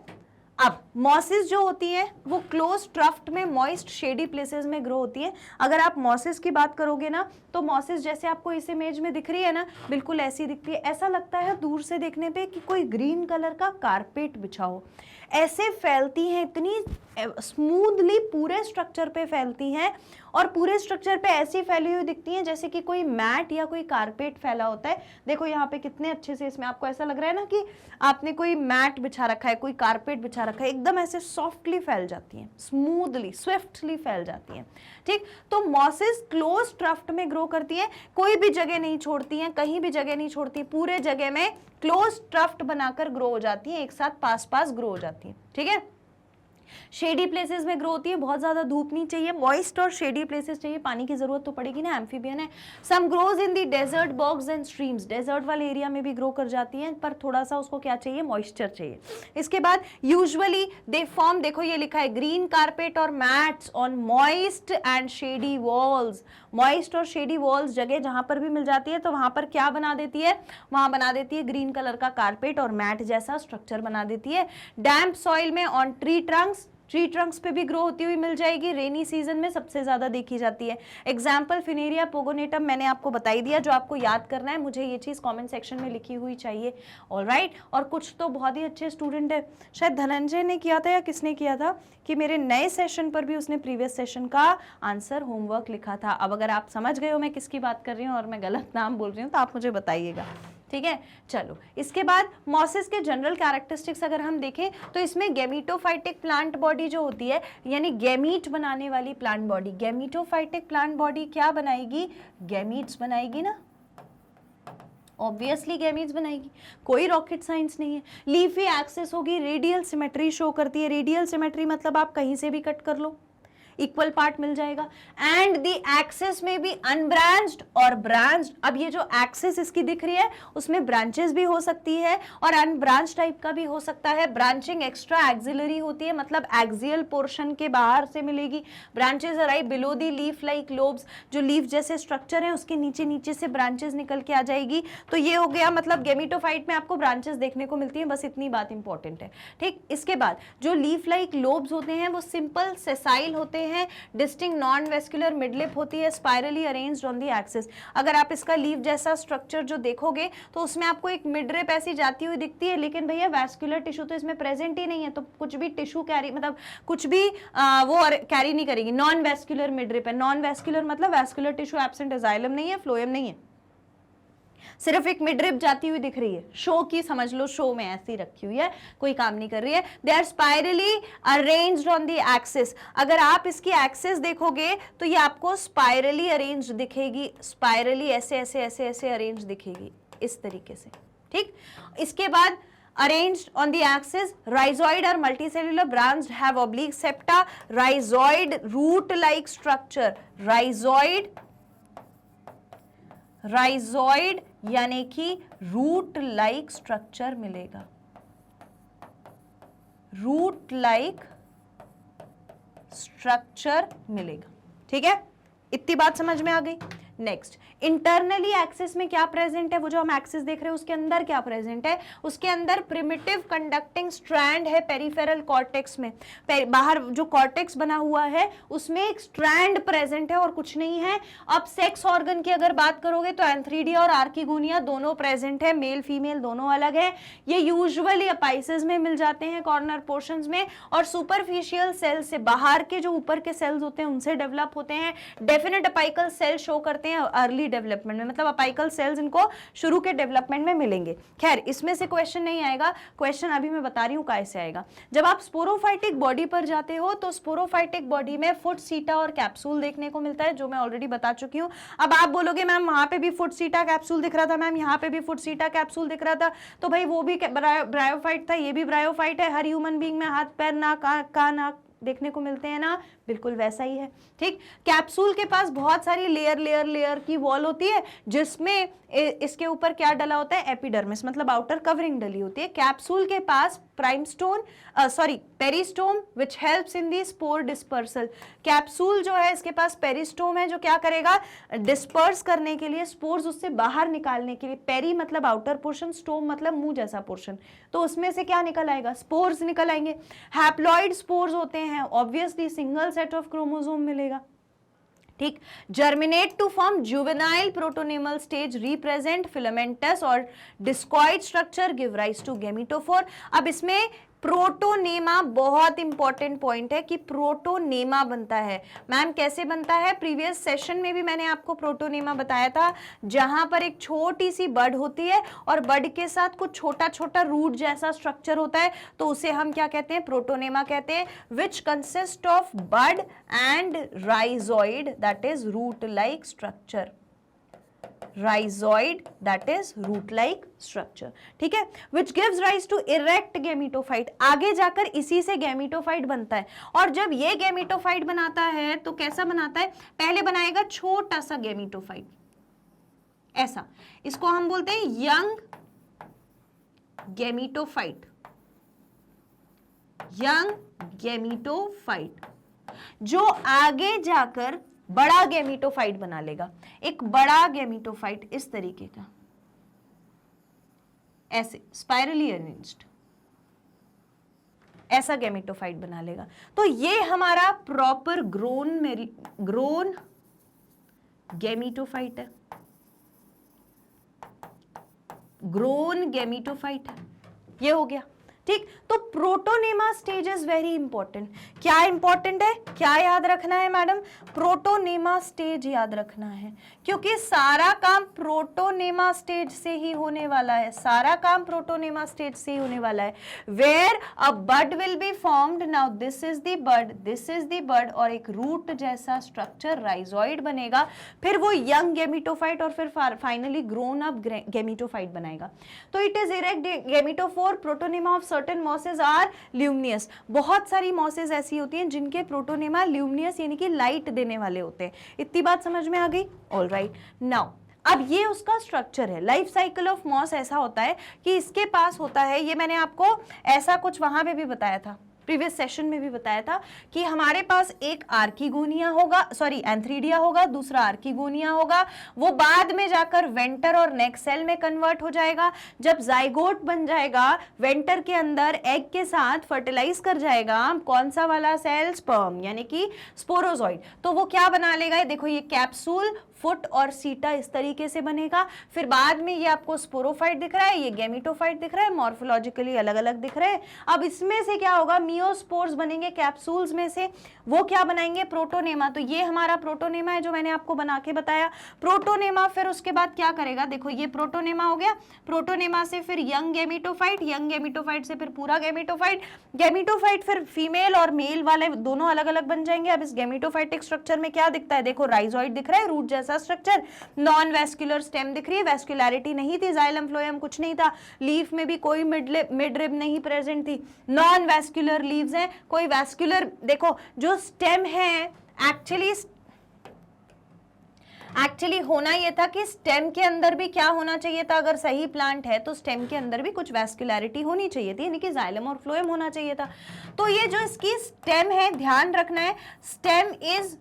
अब मॉसेस जो होती है वो क्लोज ट्रफ्ट में मॉइस्ट शेडी प्लेसेस में ग्रो होती है। अगर आप मॉसेस की बात करोगे ना तो मॉसेस जैसे आपको इस इमेज में दिख रही है ना, बिल्कुल ऐसी दिखती है। ऐसा लगता है दूर से देखने पे कि कोई ग्रीन कलर का कारपेट बिछा हो, ऐसे फैलती हैं, इतनी स्मूथली पूरे स्ट्रक्चर पे फैलती हैं और पूरे स्ट्रक्चर पे ऐसी फैली हुई दिखती हैं जैसे कि कोई मैट या कोई कारपेट फैला होता है। देखो यहाँ पे कितने अच्छे से इसमें आपको ऐसा लग रहा है ना कि आपने कोई मैट बिछा रखा है, कोई कारपेट बिछा रखा है, एकदम ऐसे सॉफ्टली फैल जाती हैं, स्मूथली स्विफ्टली फैल जाती हैं, ठीक। तो मॉसेस क्लोज ट्रफ्ट में ग्रो करती हैं, कोई भी जगह नहीं छोड़ती हैं, कहीं भी जगह नहीं छोड़ती, पूरे जगह में क्लोज ट्रफ्ट बनाकर ग्रो हो जाती हैं, एक साथ पास पास ग्रो हो जाती हैं, ठीक है। शेडी प्लेसेस में ग्रो होती है, बहुत ज्यादा धूप नहीं चाहिए, मॉइस्ट और शेडी प्लेसेस चाहिए, पानी की जरूरत तो पड़ेगी ना, एम्फीबियन है। Some grows in the desert bogs and streams, desert वाले एरिया में भी ग्रो कर जाती हैं, पर थोड़ा सा उसको क्या चाहिए, मॉइस्चर चाहिए। इसके बाद यूजुअली दे फॉर्म, देखो ये लिखा है ग्रीन कारपेट और mats on moist and shady walls. Moist और शेडी वॉल्स जगह जहां पर भी मिल जाती है तो वहां पर क्या बना देती है, वहां बना देती है ग्रीन कलर का कारपेट और मैट जैसा स्ट्रक्चर बना देती है। डैम्प सॉइल में on tree Trunks, tree Trunks पे भी ग्रो होती हुई मिल जाएगी, रेनी सीजन में सबसे ज्यादा देखी जाती है। एग्जाम्पल फिनेरिया पोगोनेटम मैंने आपको बता ही दिया, जो आपको याद करना है, मुझे ये चीज कमेंट सेक्शन में लिखी हुई चाहिए, ऑलराइट। और कुछ तो बहुत ही अच्छे स्टूडेंट है, शायद धनंजय ने किया था या किसने किया था कि मेरे नए सेशन पर भी उसने प्रीवियस सेशन का आंसर होमवर्क लिखा था। अब अगर आप समझ गए हो मैं किसकी बात कर रही हूँ और मैं गलत नाम बोल रही हूँ तो आप मुझे बताइएगा, ठीक है। चलो इसके बाद मॉसेस के जनरल कैरेक्टरिस्टिक्स अगर हम देखें तो इसमें गैमीटोफाइटिक प्लांट बॉडी जो होती है, यानी गैमीट बनाने वाली प्लांट बॉडी, गैमीटोफाइटिक प्लांट बॉडी क्या बनाएगी, गैमीट्स बनाएगी ना, ऑब्वियसली गैमीट्स बनाएगी, कोई रॉकेट साइंस नहीं है। लीफी एक्सिस होगी, रेडियल सिमेट्री शो करती है, रेडियल सिमेट्री मतलब आप कहीं से भी कट कर लो, इक्वल पार्ट मिल जाएगा। एंड द एक्सिस में भी अनब्रांच्ड और ब्रांच्ड, अब ये जो एक्सिस इसकी दिख रही है उसमें ब्रांचेस भी हो सकती है और अनब्रांच टाइप का भी हो सकता है। ब्रांचिंग एक्स्ट्रा एक्सिलरी होती है, मतलब एक्सियल पोर्शन के बाहर से मिलेगी। Branches arrive below the leaf like lobes, जो लीफ जैसे स्ट्रक्चर है उसके नीचे नीचे से ब्रांचेस निकल के आ जाएगी। तो ये हो गया, मतलब गेमिटोफाइट में आपको ब्रांचेस देखने को मिलती है, बस इतनी बात इंपॉर्टेंट है, ठीक। इसके बाद जो लीफ लाइक लोब्स होते हैं वो सिंपल सेसाइल होते हैं, डिस्टिंक्ट नॉन वेस्कुलर मिडलिप होती है, spirally arranged on the axis. अगर आप इसका लीफ जैसा स्ट्रक्चर जो देखोगे तो उसमें आपको एक मिडरिप ऐसी जाती हुई दिखती है, लेकिन भैया वेस्कुलर टिश्यू तो इसमें प्रेजेंट ही नहीं है, तो कुछ भी टिश्यू कैरी, मतलब कुछ भी वो कैरी नहीं करेगी। नॉन वेस्कुलर मिडरिप है, नॉन वेस्कुलर मतलब वेस्कुलर टिश्यू एब्सेंट है, जाइलम नहीं है, फ्लोएम नहीं है, सिर्फ एक मिडरिप जाती हुई दिख रही है, शो की समझ लो, शो में ऐसी रखी हुई है, कोई काम नहीं कर रही है। They are spirally arranged on the axis, अगर आप इसकी एक्सिस देखोगे तो ये आपको स्पाइरली अरेंज्ड दिखेगी, स्पाइरली ऐसे ऐसे ऐसे ऐसे अरेंज दिखेगी इस तरीके से, ठीक। इसके बाद arranged on the axis, rhizoid or multicellular branched have oblique septa, rhizoid root like structure, rhizoid यानी कि रूट लाइक स्ट्रक्चर मिलेगा, रूट लाइक स्ट्रक्चर मिलेगा, ठीक है। इतनी बात समझ में आ गई। नेक्स्ट, इंटरनली एक्सिस में क्या प्रेजेंट है, वो जो हम एक्सिस देख रहे हैं उसके अंदर क्या प्रेजेंट है, उसके अंदर प्रिमिटिव कंडक्टिंग स्ट्रैंड है पेरिफेरल कॉर्टेक्स में, बाहर जो कॉर्टेक्स बना हुआ है उसमें एक स्ट्रैंड प्रेजेंट है और कुछ नहीं है। अब सेक्स ऑर्गन की अगर बात करोगे तो एंथ्रीडिया और आर्किगोनिया दोनों प्रेजेंट है, मेल फीमेल दोनों अलग है। ये यूजुअली अपाइसेस में मिल जाते हैं, कॉर्नर पोर्शंस में, और सुपरफिशियल सेल से, बाहर के जो ऊपर के सेल्स होते हैं उनसे डेवलप होते हैं। डेफिनेट अपाइकल सेल शो करते हैं अर्ली डेवलपमेंट में, मतलब अपाइकल सेल्स इनको शुरू के डेवलपमेंट में मिलेंगे। खैर इसमें से क्वेश्चन नहीं आएगा, क्वेश्चन अभी मैं बता रही हूं कैसे आएगा। जब आप स्पोरोफाइटिक बॉडी पर जाते हो तो स्पोरोफाइटिक बॉडी में फुट सीटा और कैप्सूल देखने को मिलता है, जो मैं ऑलरेडी बता चुकी हूं। अब आप बोलोगे मैम वहां पे भी फुट सीटा कैप्सूल दिख रहा था, मैम यहाँ पे भी फुट सीटा कैप्सूल दिख रहा था, तो भाई वो भी ब्रायोफाइट था, ये भी ब्रायोफाइट है। हर ह्यूमन बीइंग में हाथ पैर नाक कान नाक देखने को मिलते हैं ना, बिल्कुल वैसा ही है। ठीक, कैप्सूल के पास बहुत सारी लेयर की वॉल होती है जिसमें इसके ऊपर क्या डला होता है, एपिडर्मिस, मतलब आउटर कवरिंग डली होती है। कैप्सूल के पास peristome which helps in the spore dispersal. Capsule जो है इसके पास पेरिस्टोम है जो क्या करेगा, डिस्पर्स करने के लिए, स्पोर्स उससे बाहर निकालने के लिए। पेरी मतलब आउटर पोर्शन, स्टोम मतलब मुंह जैसा पोर्शन, तो उसमें से क्या निकल आएगा, स्पोर्स निकल आएंगे। हैप्लॉइड स्पोर्स होते हैं, obviously single set of chromosome मिलेगा। ठीक, germinate to form juvenile protonemal stage, represent filamentous और discoid structure, give rise to gametophore. अब इसमें प्रोटोनेमा बहुत इंपॉर्टेंट पॉइंट है कि प्रोटोनेमा बनता है। मैम कैसे बनता है, प्रीवियस सेशन में भी मैंने आपको प्रोटोनेमा बताया था, जहां पर एक छोटी सी बड होती है और बड के साथ कुछ छोटा छोटा रूट जैसा स्ट्रक्चर होता है, तो उसे हम क्या कहते हैं, प्रोटोनेमा कहते हैं, which consist of bud and rhizoid, that is root like structure. rhizoid, that is root like structure, ठीक है, which gives rise to erect gametophyte। आगे जाकर इसी से गैमीटोफाइट बनता है, और जब ये गैमीटोफाइट बनाता है तो कैसा बनाता है, पहले बनाएगा छोटा सा गैमीटोफाइट ऐसा, इसको हम बोलते हैं यंग गैमीटोफाइट, यंग गैमीटोफाइट, जो आगे जाकर बड़ा गैमीटोफाइट बना लेगा। एक बड़ा गैमीटोफाइट इस तरीके का, ऐसे स्पाइरली अरेंज्ड, ऐसा गैमीटोफाइट बना लेगा। तो ये हमारा प्रॉपर ग्रोन गैमीटोफाइट है, ग्रोन गैमीटोफाइट है, ये हो गया। ठीक, तो protonema stage is very important. क्या इंपॉर्टेंट है, क्या याद रखना है मैडम, प्रोटोनेमा स्टेज याद रखना है, क्योंकि सारा काम प्रोटोनेमा स्टेज से ही होने वाला है, सारा काम प्रोटोनेमा स्टेज से ही होने वाला है। Where a bud will be formed, now this is the bud, this is the bud, और एक रूट जैसा स्ट्रक्चर राइजोइड बनेगा, फिर वो यंग गैमीटोफाइट और फिर फाइनली ग्रोन अप गैमीटोफाइट बनाएगा। तो it is erect gametophore. Protonema of certain mosses are luminous. बहुत सारी मॉसेज ऐसी होती हैं जिनके प्रोटोनेमा ल्यूमिनियस यानी कि लाइट देने वाले होते हैं। इतनी बात समझ में आ गई, ऑल राइट। नाउ अब ये उसका स्ट्रक्चर है। लाइफ साइकिल ऑफ मॉस ऐसा होता है कि इसके पास होता है, ये मैंने आपको ऐसा कुछ वहां पे भी बताया था, प्रीवियस सेशन में भी बताया था कि हमारे पास एक आर्किगोनिया होगा, सॉरी एंथ्रीडिया होगा, दूसरा आर्किगोनिया होगा, वो बाद में जाकर वेंटर और नेक सेल में कन्वर्ट हो जाएगा। जब जाइगोट बन जाएगा, वेंटर के अंदर एग के साथ फर्टिलाइज कर जाएगा कौन सा वाला सेल, स्पर्म यानी कि स्पोरोजॉइड, तो वो क्या बना लेगा, देखो ये कैप्सूल, फुट और सीटा इस तरीके से बनेगा। फिर बाद में ये आपको स्पोरोफाइट दिख रहा है, ये गैमीटोफाइट दिख रहा है, मॉर्फोलॉजिकली अलग अलग दिख रहे हैं। अब इसमें से क्या होगा, मियोस्पोर्स बनेंगे कैप्सूल्स में से, वो क्या बनाएंगे, प्रोटोनेमा। तो ये हमारा प्रोटोनेमा है जो मैंने आपको बना के बताया। प्रोटोनेमा फिर उसके बाद क्या करेगा, देखो ये प्रोटोनेमा हो गया, प्रोटोनेमा से फिर यंग गैमीटोफाइट, यंग गैमीटोफाइट से फिर पूरा गैमीटोफाइट, गैमीटोफाइट फिर फीमेल और मेल वाले दोनों अलग अलग बन जाएंगे। अब इस गैमीटोफाइटिक स्ट्रक्चर में क्या दिखता है, देखो राइजोइड दिख रहा है, रूट जैसा स्ट्रक्चर, नॉन वेस्कुलर स्टेम दिख रही है, वेस्कुलैरिटी नहीं थी, जाइलम फ्लोएम कुछ नहीं था, लीफ में भी कोई मिड रिब नहीं प्रेजेंट थी, नॉन वेस्कुलर लीव्स हैं, कोई वेस्कुलर, देखो जो स्टेम है एक्चुअली होना यह था कि स्टेम के अंदर भी क्या होना चाहिए था, अगर सही प्लांट है तो स्टेम के अंदर भी कुछ वेस्कुलैरिटी होनी चाहिए थी, यानी कि जाइलम और फ्लोएम होना चाहिए था। तो ये जो इसकी स्टेम है, ध्यान रखना है, स्टेम इज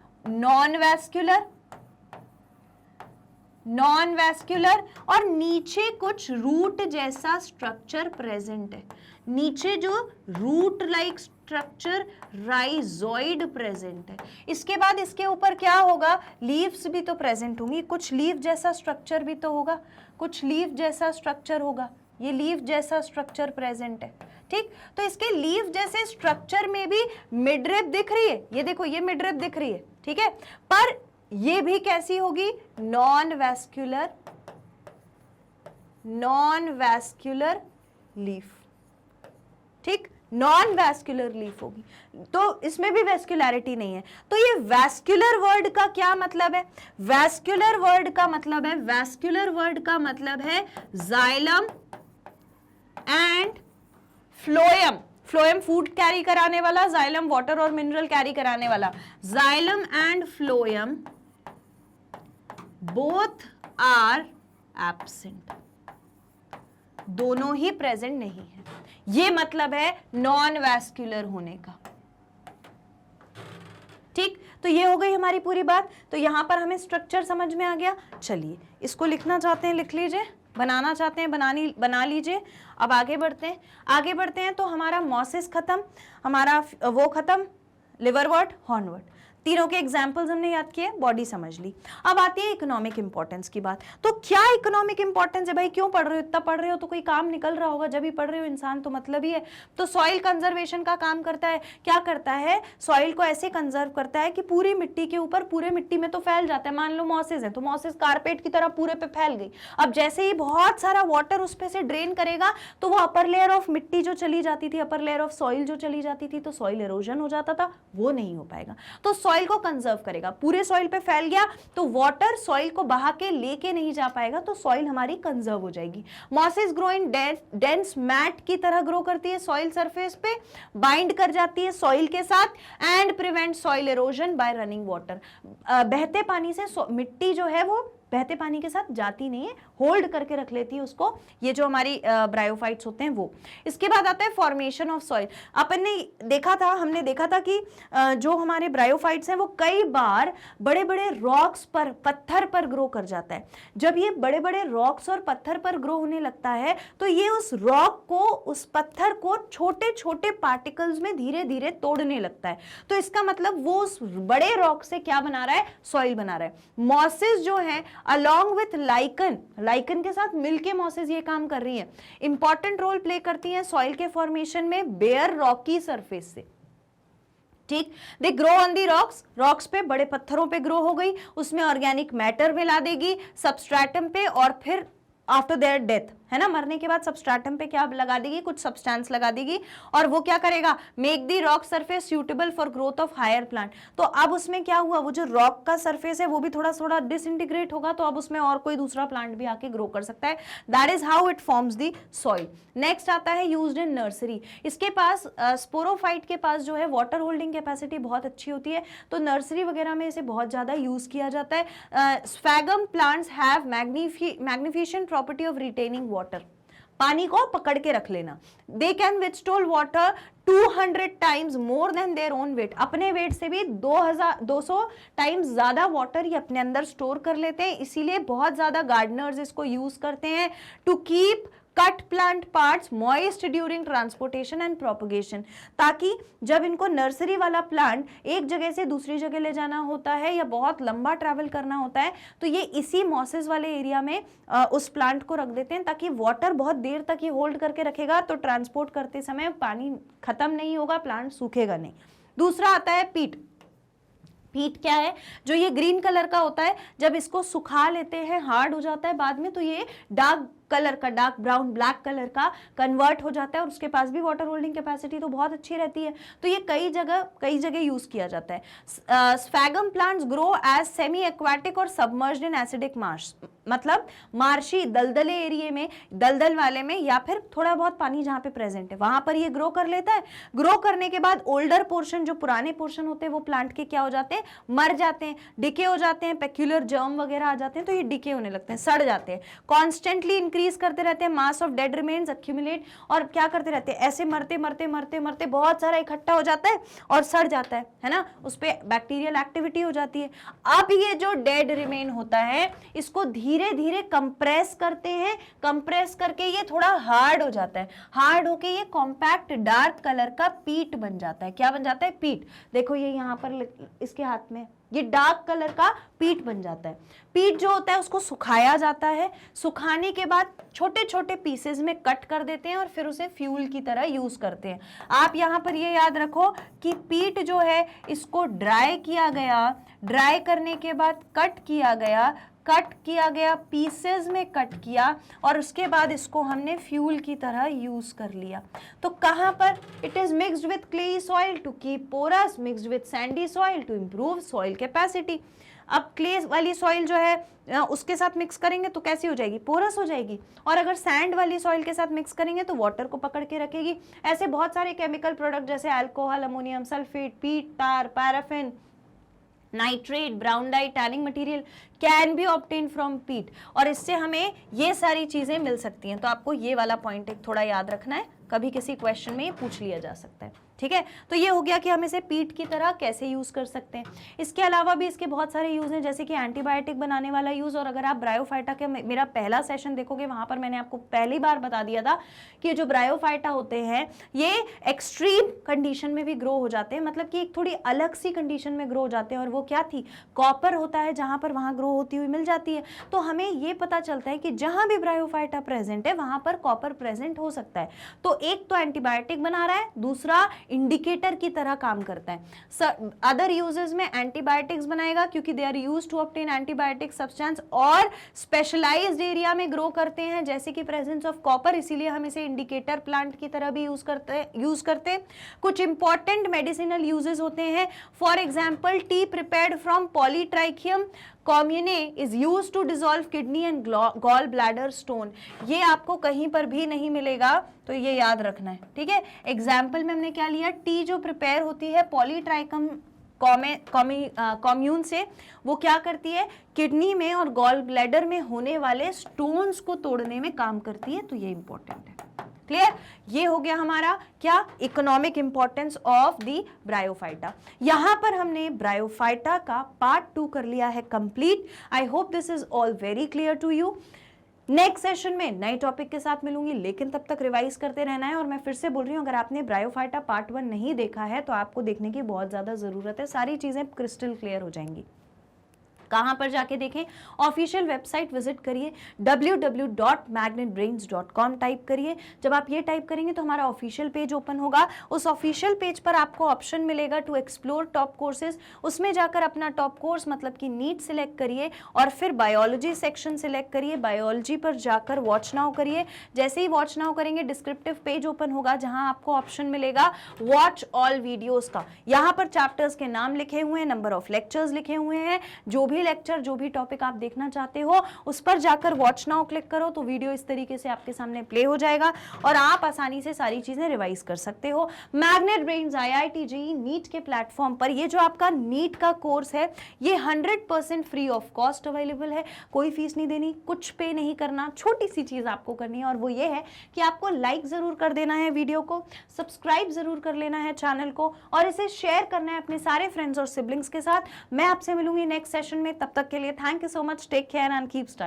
नॉन वेस्कुलर और नीचे कुछ रूट जैसा स्ट्रक्चर प्रेजेंट है, नीचे जो root like structure rhizoid present है। इसके बाद इसके ऊपर क्या होगा, लीव्स भी तो प्रेजेंट होंगी, कुछ लीव जैसा स्ट्रक्चर भी तो होगा, कुछ लीव जैसा स्ट्रक्चर होगा, ये लीव जैसा स्ट्रक्चर प्रेजेंट है। ठीक, तो इसके लीव जैसे स्ट्रक्चर में भी मिडरिब दिख रही है, ये देखो ये मिडरिब दिख रही है, ठीक है, पर ये भी कैसी होगी, नॉन वेस्कुलर लीफ। ठीक, नॉन वेस्कुलर लीफ होगी, तो इसमें भी वेस्कुलैरिटी नहीं है। तो ये वेस्कुलर वर्ड का क्या मतलब है, वेस्कुलर वर्ड का मतलब है xylem and phloem. Phloem food carry कराने वाला, जाइलम वाटर और मिनरल कैरी कराने वाला। Xylem and phloem both are absent, दोनों ही प्रेजेंट नहीं है। ये मतलब है नॉन वैस्कुलर होने का। ठीक, तो ये हो गई हमारी पूरी बात। तो यहां पर हमें स्ट्रक्चर समझ में आ गया। चलिए इसको लिखना चाहते हैं लिख लीजिए, बनाना चाहते हैं बना लीजिए। अब आगे बढ़ते हैं। तो हमारा मॉसिस खत्म, हमारा वो खत्म, लिवरवर्ट, हॉर्नवर्ट, तीनों के एग्जाम्पल्स हमने याद किए, बॉडी समझ ली। अब आती है इकोनॉमिक इंपॉर्टेंस की बात। तो क्या इकोनॉमिक इंपॉर्टेंस है भाई, क्यों पढ़ रहे हो, इतना पढ़ रहे हो तो कोई काम निकल रहा होगा, जब भी पढ़ रहे हो इंसान तो मतलब ही है। तो सॉइल कंजर्वेशन का काम करता है। क्या करता है, सॉइल को ऐसे कंजर्व करता है कि पूरी मिट्टी के ऊपर, पूरे मिट्टी में तो फैल जाता है। मान लो मॉसिस है तो मॉसिस कारपेट की तरह पूरे पे फैल गई। अब जैसे ही बहुत सारा वाटर उस पे से ड्रेन करेगा तो वो अपर लेयर ऑफ मिट्टी जो चली जाती थी, अपर लेयर ऑफ सॉइल जो चली जाती थी, तो सॉइल इरोजन हो जाता था, वो नहीं हो पाएगा। तो सॉइल को कंजर्व करेगा। पूरे सॉइल पे फैल गया तो वाटर सॉइल को बहा के लेके नहीं जा पाएगा, तो सॉइल हमारी कंजर्व हो जाएगी। Mosses grow in dense mat की तरह ग्रो करती है सॉइल सरफेस पे, बाइंड कर जाती है सॉइल के साथ and prevent soil erosion bye running water. बहते पानी से मिट्टी जो है वो बहते पानी के साथ जाती नहीं है, होल्ड करके रख लेती है उसको। ये जो हमारी ब्रायोफाइट्स होते हैं वो। इसके बाद आता है फॉर्मेशन ऑफ सॉइल। हमने देखा था कि जो हमारे ब्रायोफाइट्स हैं वो कई बार बड़े बड़े रॉक्स पर, पत्थर पर ग्रो कर जाता है। जब ये बड़े बड़े रॉक्स और पत्थर पर ग्रो होने लगता है तो ये उस रॉक को, उस पत्थर को छोटे छोटे पार्टिकल्स में धीरे धीरे तोड़ने लगता है। तो इसका मतलब वो उस बड़े रॉक से क्या बना रहा है, सॉइल बना रहा है। मॉसिस जो है along with लाइकन के साथ मिलके मॉसिस ये काम कर रही है, इंपॉर्टेंट रोल प्ले करती हैं सॉइल के फॉर्मेशन में बेयर रॉकी सरफेस से। ठीक, they grow on the rocks पे, बड़े पत्थरों पे ग्रो हो गई, उसमें ऑर्गेनिक मैटर मिला देगी सबस्ट्रेटम पे, और फिर आफ्टर देयर डेथ, है ना, मरने के बाद सबस्ट्रेटम पे क्या लगा देगी, कुछ सब्सटेंस लगा देगी, और वो क्या करेगा, make the rock surface suitable for growth of higher plant. तो अब उसमें क्या हुआ, वो जो रॉक का सरफेस है वो भी थोड़ा थोड़ा डिसइंटीग्रेट होगा, तो अब उसमें और कोई दूसरा प्लांट भी आके ग्रो कर सकता है। That is how it forms the soil. Next आता है यूज्ड इन नर्सरी। इसके पास स्पोरोफाइट के पास जो है वाटर होल्डिंग कैपेसिटी बहुत अच्छी होती है, तो नर्सरी वगैरह में इसे बहुत ज्यादा यूज किया जाता है। Sphagnum plants have magnificent property of retaining water, पानी को पकड़ के रख लेना। They can withstand water 200 times more than their own weight, अपने वेट से भी 200 टाइम्स ज्यादा वाटर ये अपने अंदर स्टोर कर लेते हैं। इसीलिए बहुत ज्यादा गार्डनर्स इसको यूज करते हैं to keep cut plant parts moist during transportation and propagation, ताकि जब इनको नर्सरी वाला प्लांट एक जगह से दूसरी जगह ले जाना होता है या बहुत लंबा ट्रैवल करना होता है, तो ये इसी मॉसेस वाले एरिया में उस प्लांट को रख देते हैं, ताकि वाटर बहुत देर तक ये होल्ड करके रखेगा, तो ट्रांसपोर्ट करते समय पानी खत्म नहीं होगा, प्लांट सूखेगा नहीं। दूसरा आता है पीट। पीट क्या है, जो ये ग्रीन कलर का होता है, जब इसको सुखा लेते हैं हार्ड हो जाता है बाद में, तो ये डार्क कलर का, डार्क ब्राउन ब्लैक कलर का कन्वर्ट हो जाता है, और उसके पास भी वाटर होल्डिंग कैपेसिटी तो बहुत अच्छी रहती है। तो ये कई जगह यूज किया जाता है। Sphagnum plants grow as semi aquatic और सबमर्ज्ड इन एसिडिक मार्श, मतलब मार्शी दलदले एरिया में, दलदल वाले में, या फिर थोड़ा बहुत पानी जहां पे प्रेजेंट है वहां पर ये ग्रो कर लेता है। ग्रो करने के बाद ओल्डर पोर्शन, जो पुराने पोर्शन होते हैं, वो प्लांट के क्या हो जाते हैं, मर जाते हैं, डिके हो जाते हैं, पेक्यूलर जर्म वगैरह आ जाते हैं, तो ये डिके होने लगते हैं, सड़ जाते हैं। कॉन्स्टेंटली इंक्रीज करते रहते हैं, mass of dead remains accumulate, और क्या करते रहते हैं, ऐसे मरते मरते मरते मरते बहुत सारा इकट्ठा हो जाता है और सड़ जाता है ना, उस पर बैक्टीरियल एक्टिविटी हो जाती है। अब ये जो डेड रिमेन होता है इसको धीरे धीरे कंप्रेस करते हैं, कंप्रेस करके ये थोड़ा हार्ड हो जाता है, हार्ड होके ये कॉम्पैक्ट डार्क कलर का पीट बन जाता है। क्या बन जाता है, पीट। देखो ये यहाँ पर इसके हाथ में ये डार्क कलर का पीट बन जाता है। पीट जो होता है उसको सुखाया जाता है, सुखाने के बाद छोटे छोटे पीसेस में कट कर देते हैं और फिर उसे फ्यूल की तरह यूज करते हैं। आप यहाँ पर ये याद रखो कि पीट जो है इसको ड्राई किया गया, ड्राई करने के बाद कट किया गया, पीसेस में कट किया, और उसके बाद इसको हमने फ्यूल की तरह यूज कर लिया। तो कहां पर, it is mixed with clayey soil to keep porous, mixed with sandy soil to improve soil capacity. अब क्ले वाली सॉइल जो है उसके साथ मिक्स करेंगे तो कैसी हो जाएगी, पोरस हो जाएगी, और अगर सैंड वाली सॉइल के साथ मिक्स करेंगे तो वाटर को पकड़ के रखेगी। ऐसे बहुत सारे केमिकल प्रोडक्ट जैसे alcohol, ammonium sulphate, peat, tar, paraffin, nitrate, brown dye, tanning material can be obtain from peat, और इससे हमें ये सारी चीजें मिल सकती हैं। तो आपको ये वाला पॉइंट एक थोड़ा याद रखना है, कभी किसी क्वेश्चन में ये पूछ लिया जा सकता है। ठीक है, तो ये हो गया कि हम इसे पीट की तरह कैसे यूज कर सकते हैं। इसके अलावा भी इसके बहुत सारे यूज हैं, जैसे कि एंटीबायोटिक बनाने वाला यूज। और अगर आप ब्रायोफाइटा के मेरा पहला सेशन देखोगे, वहां पर मैंने आपको पहली बार बता दिया था कि जो ब्रायोफाइटा होते हैं ये एक्सट्रीम कंडीशन में भी ग्रो हो जाते हैं, मतलब कि एक थोड़ी अलग सी कंडीशन में ग्रो हो जाते हैं। और वो क्या थी, कॉपर होता है जहां पर, वहां ग्रो होती हुई मिल जाती है। तो हमें ये पता चलता है कि जहां भी ब्रायोफाइटा प्रेजेंट है वहां पर कॉपर प्रेजेंट हो सकता है। तो एक तो एंटीबायोटिक बना रहा है, दूसरा इंडिकेटर की तरह काम करता है। अदर यूजेस में एंटीबायोटिक्स बनाएगा क्योंकि they are used to obtain antibiotic substance, और स्पेशलाइज्ड एरिया में ग्रो करते हैं जैसे कि प्रेजेंस ऑफ कॉपर, इसीलिए हम इसे इंडिकेटर प्लांट की तरह भी यूज करते हैं। कुछ इंपॉर्टेंट मेडिसिनल यूजेस होते हैं, for example tea prepared from polytrichum commune is used to dissolve kidney and gall bladder stone. ये आपको कहीं पर भी नहीं मिलेगा, तो ये याद रखना है। ठीक है, एग्जाम्पल में हमने क्या लिया, टी जो प्रिपेयर होती है पॉलीट्राइकम कॉम्यून से, वो क्या करती है, किडनी में और गॉल ब्लैडर में होने वाले स्टोन्स को तोड़ने में काम करती है। तो ये इंपॉर्टेंट है। क्लियर, ये हो गया हमारा क्या, economic importance of the bryophyta. यहां पर हमने ब्रायोफाइटा का पार्ट 2 कर लिया है complete. I hope this is all very clear to you. Next session में नए टॉपिक के साथ मिलूंगी, लेकिन तब तक रिवाइज करते रहना है। और मैं फिर से बोल रही हूं, अगर आपने ब्रायोफाइटा पार्ट 1 नहीं देखा है तो आपको देखने की बहुत ज्यादा जरूरत है, सारी चीजें क्रिस्टल क्लियर हो जाएंगी। कहां पर जाके देखें, ऑफिशियल वेबसाइट विजिट करिए, www.magnetbrains.com टाइप करिए। जब आप ये टाइप करेंगे तो हमारा ऑफिशियल पेज ओपन होगा। उस ऑफिशियल पेज पर आपको ऑप्शन मिलेगा टू एक्सप्लोर टॉप कोर्सेज, उसमें जाकर अपना टॉप कोर्स मतलब कि नीट सिलेक्ट करिए, और फिर बायोलॉजी सेक्शन सिलेक्ट करिए। बायोलॉजी पर जाकर वॉच नाउ करिए। जैसे ही वॉच नाउ करेंगे डिस्क्रिप्टिव पेज ओपन होगा, जहां आपको ऑप्शन मिलेगा वॉच ऑल वीडियोज का। यहाँ पर चैप्टर्स के नाम लिखे हुए हैं, नंबर ऑफ लेक्चर्स लिखे हुए हैं, जो भी लेक्चर, जो भी टॉपिक आप देखना चाहते हो उस पर जाकर वॉच नाउ क्लिक करो तो वीडियो इस तरीके से आपके सामने प्ले हो जाएगा और आप आसानी से सारी चीजें रिवाइज कर सकते हो। Magnet brains IIT JEE NEET के प्लेटफॉर्म पर ये जो आपका नीट का कोर्स है ये 100% फ्री ऑफ कॉस्ट अवेलेबल है। कोई फीस नहीं देनी, कुछ पे नहीं करना, छोटी सी चीज आपको करनी है और वो ये है कि आपको लाइक जरूर कर देना है वीडियो को, सब्सक्राइब जरूर कर लेना है चैनल को, और इसे शेयर करना है अपने सारे फ्रेंड्स और सिबलिंग्स के साथ। मैं आपसे मिलूंगी नेक्स्ट सेशन में, तब तक के लिए thank you so much, take care and keep study.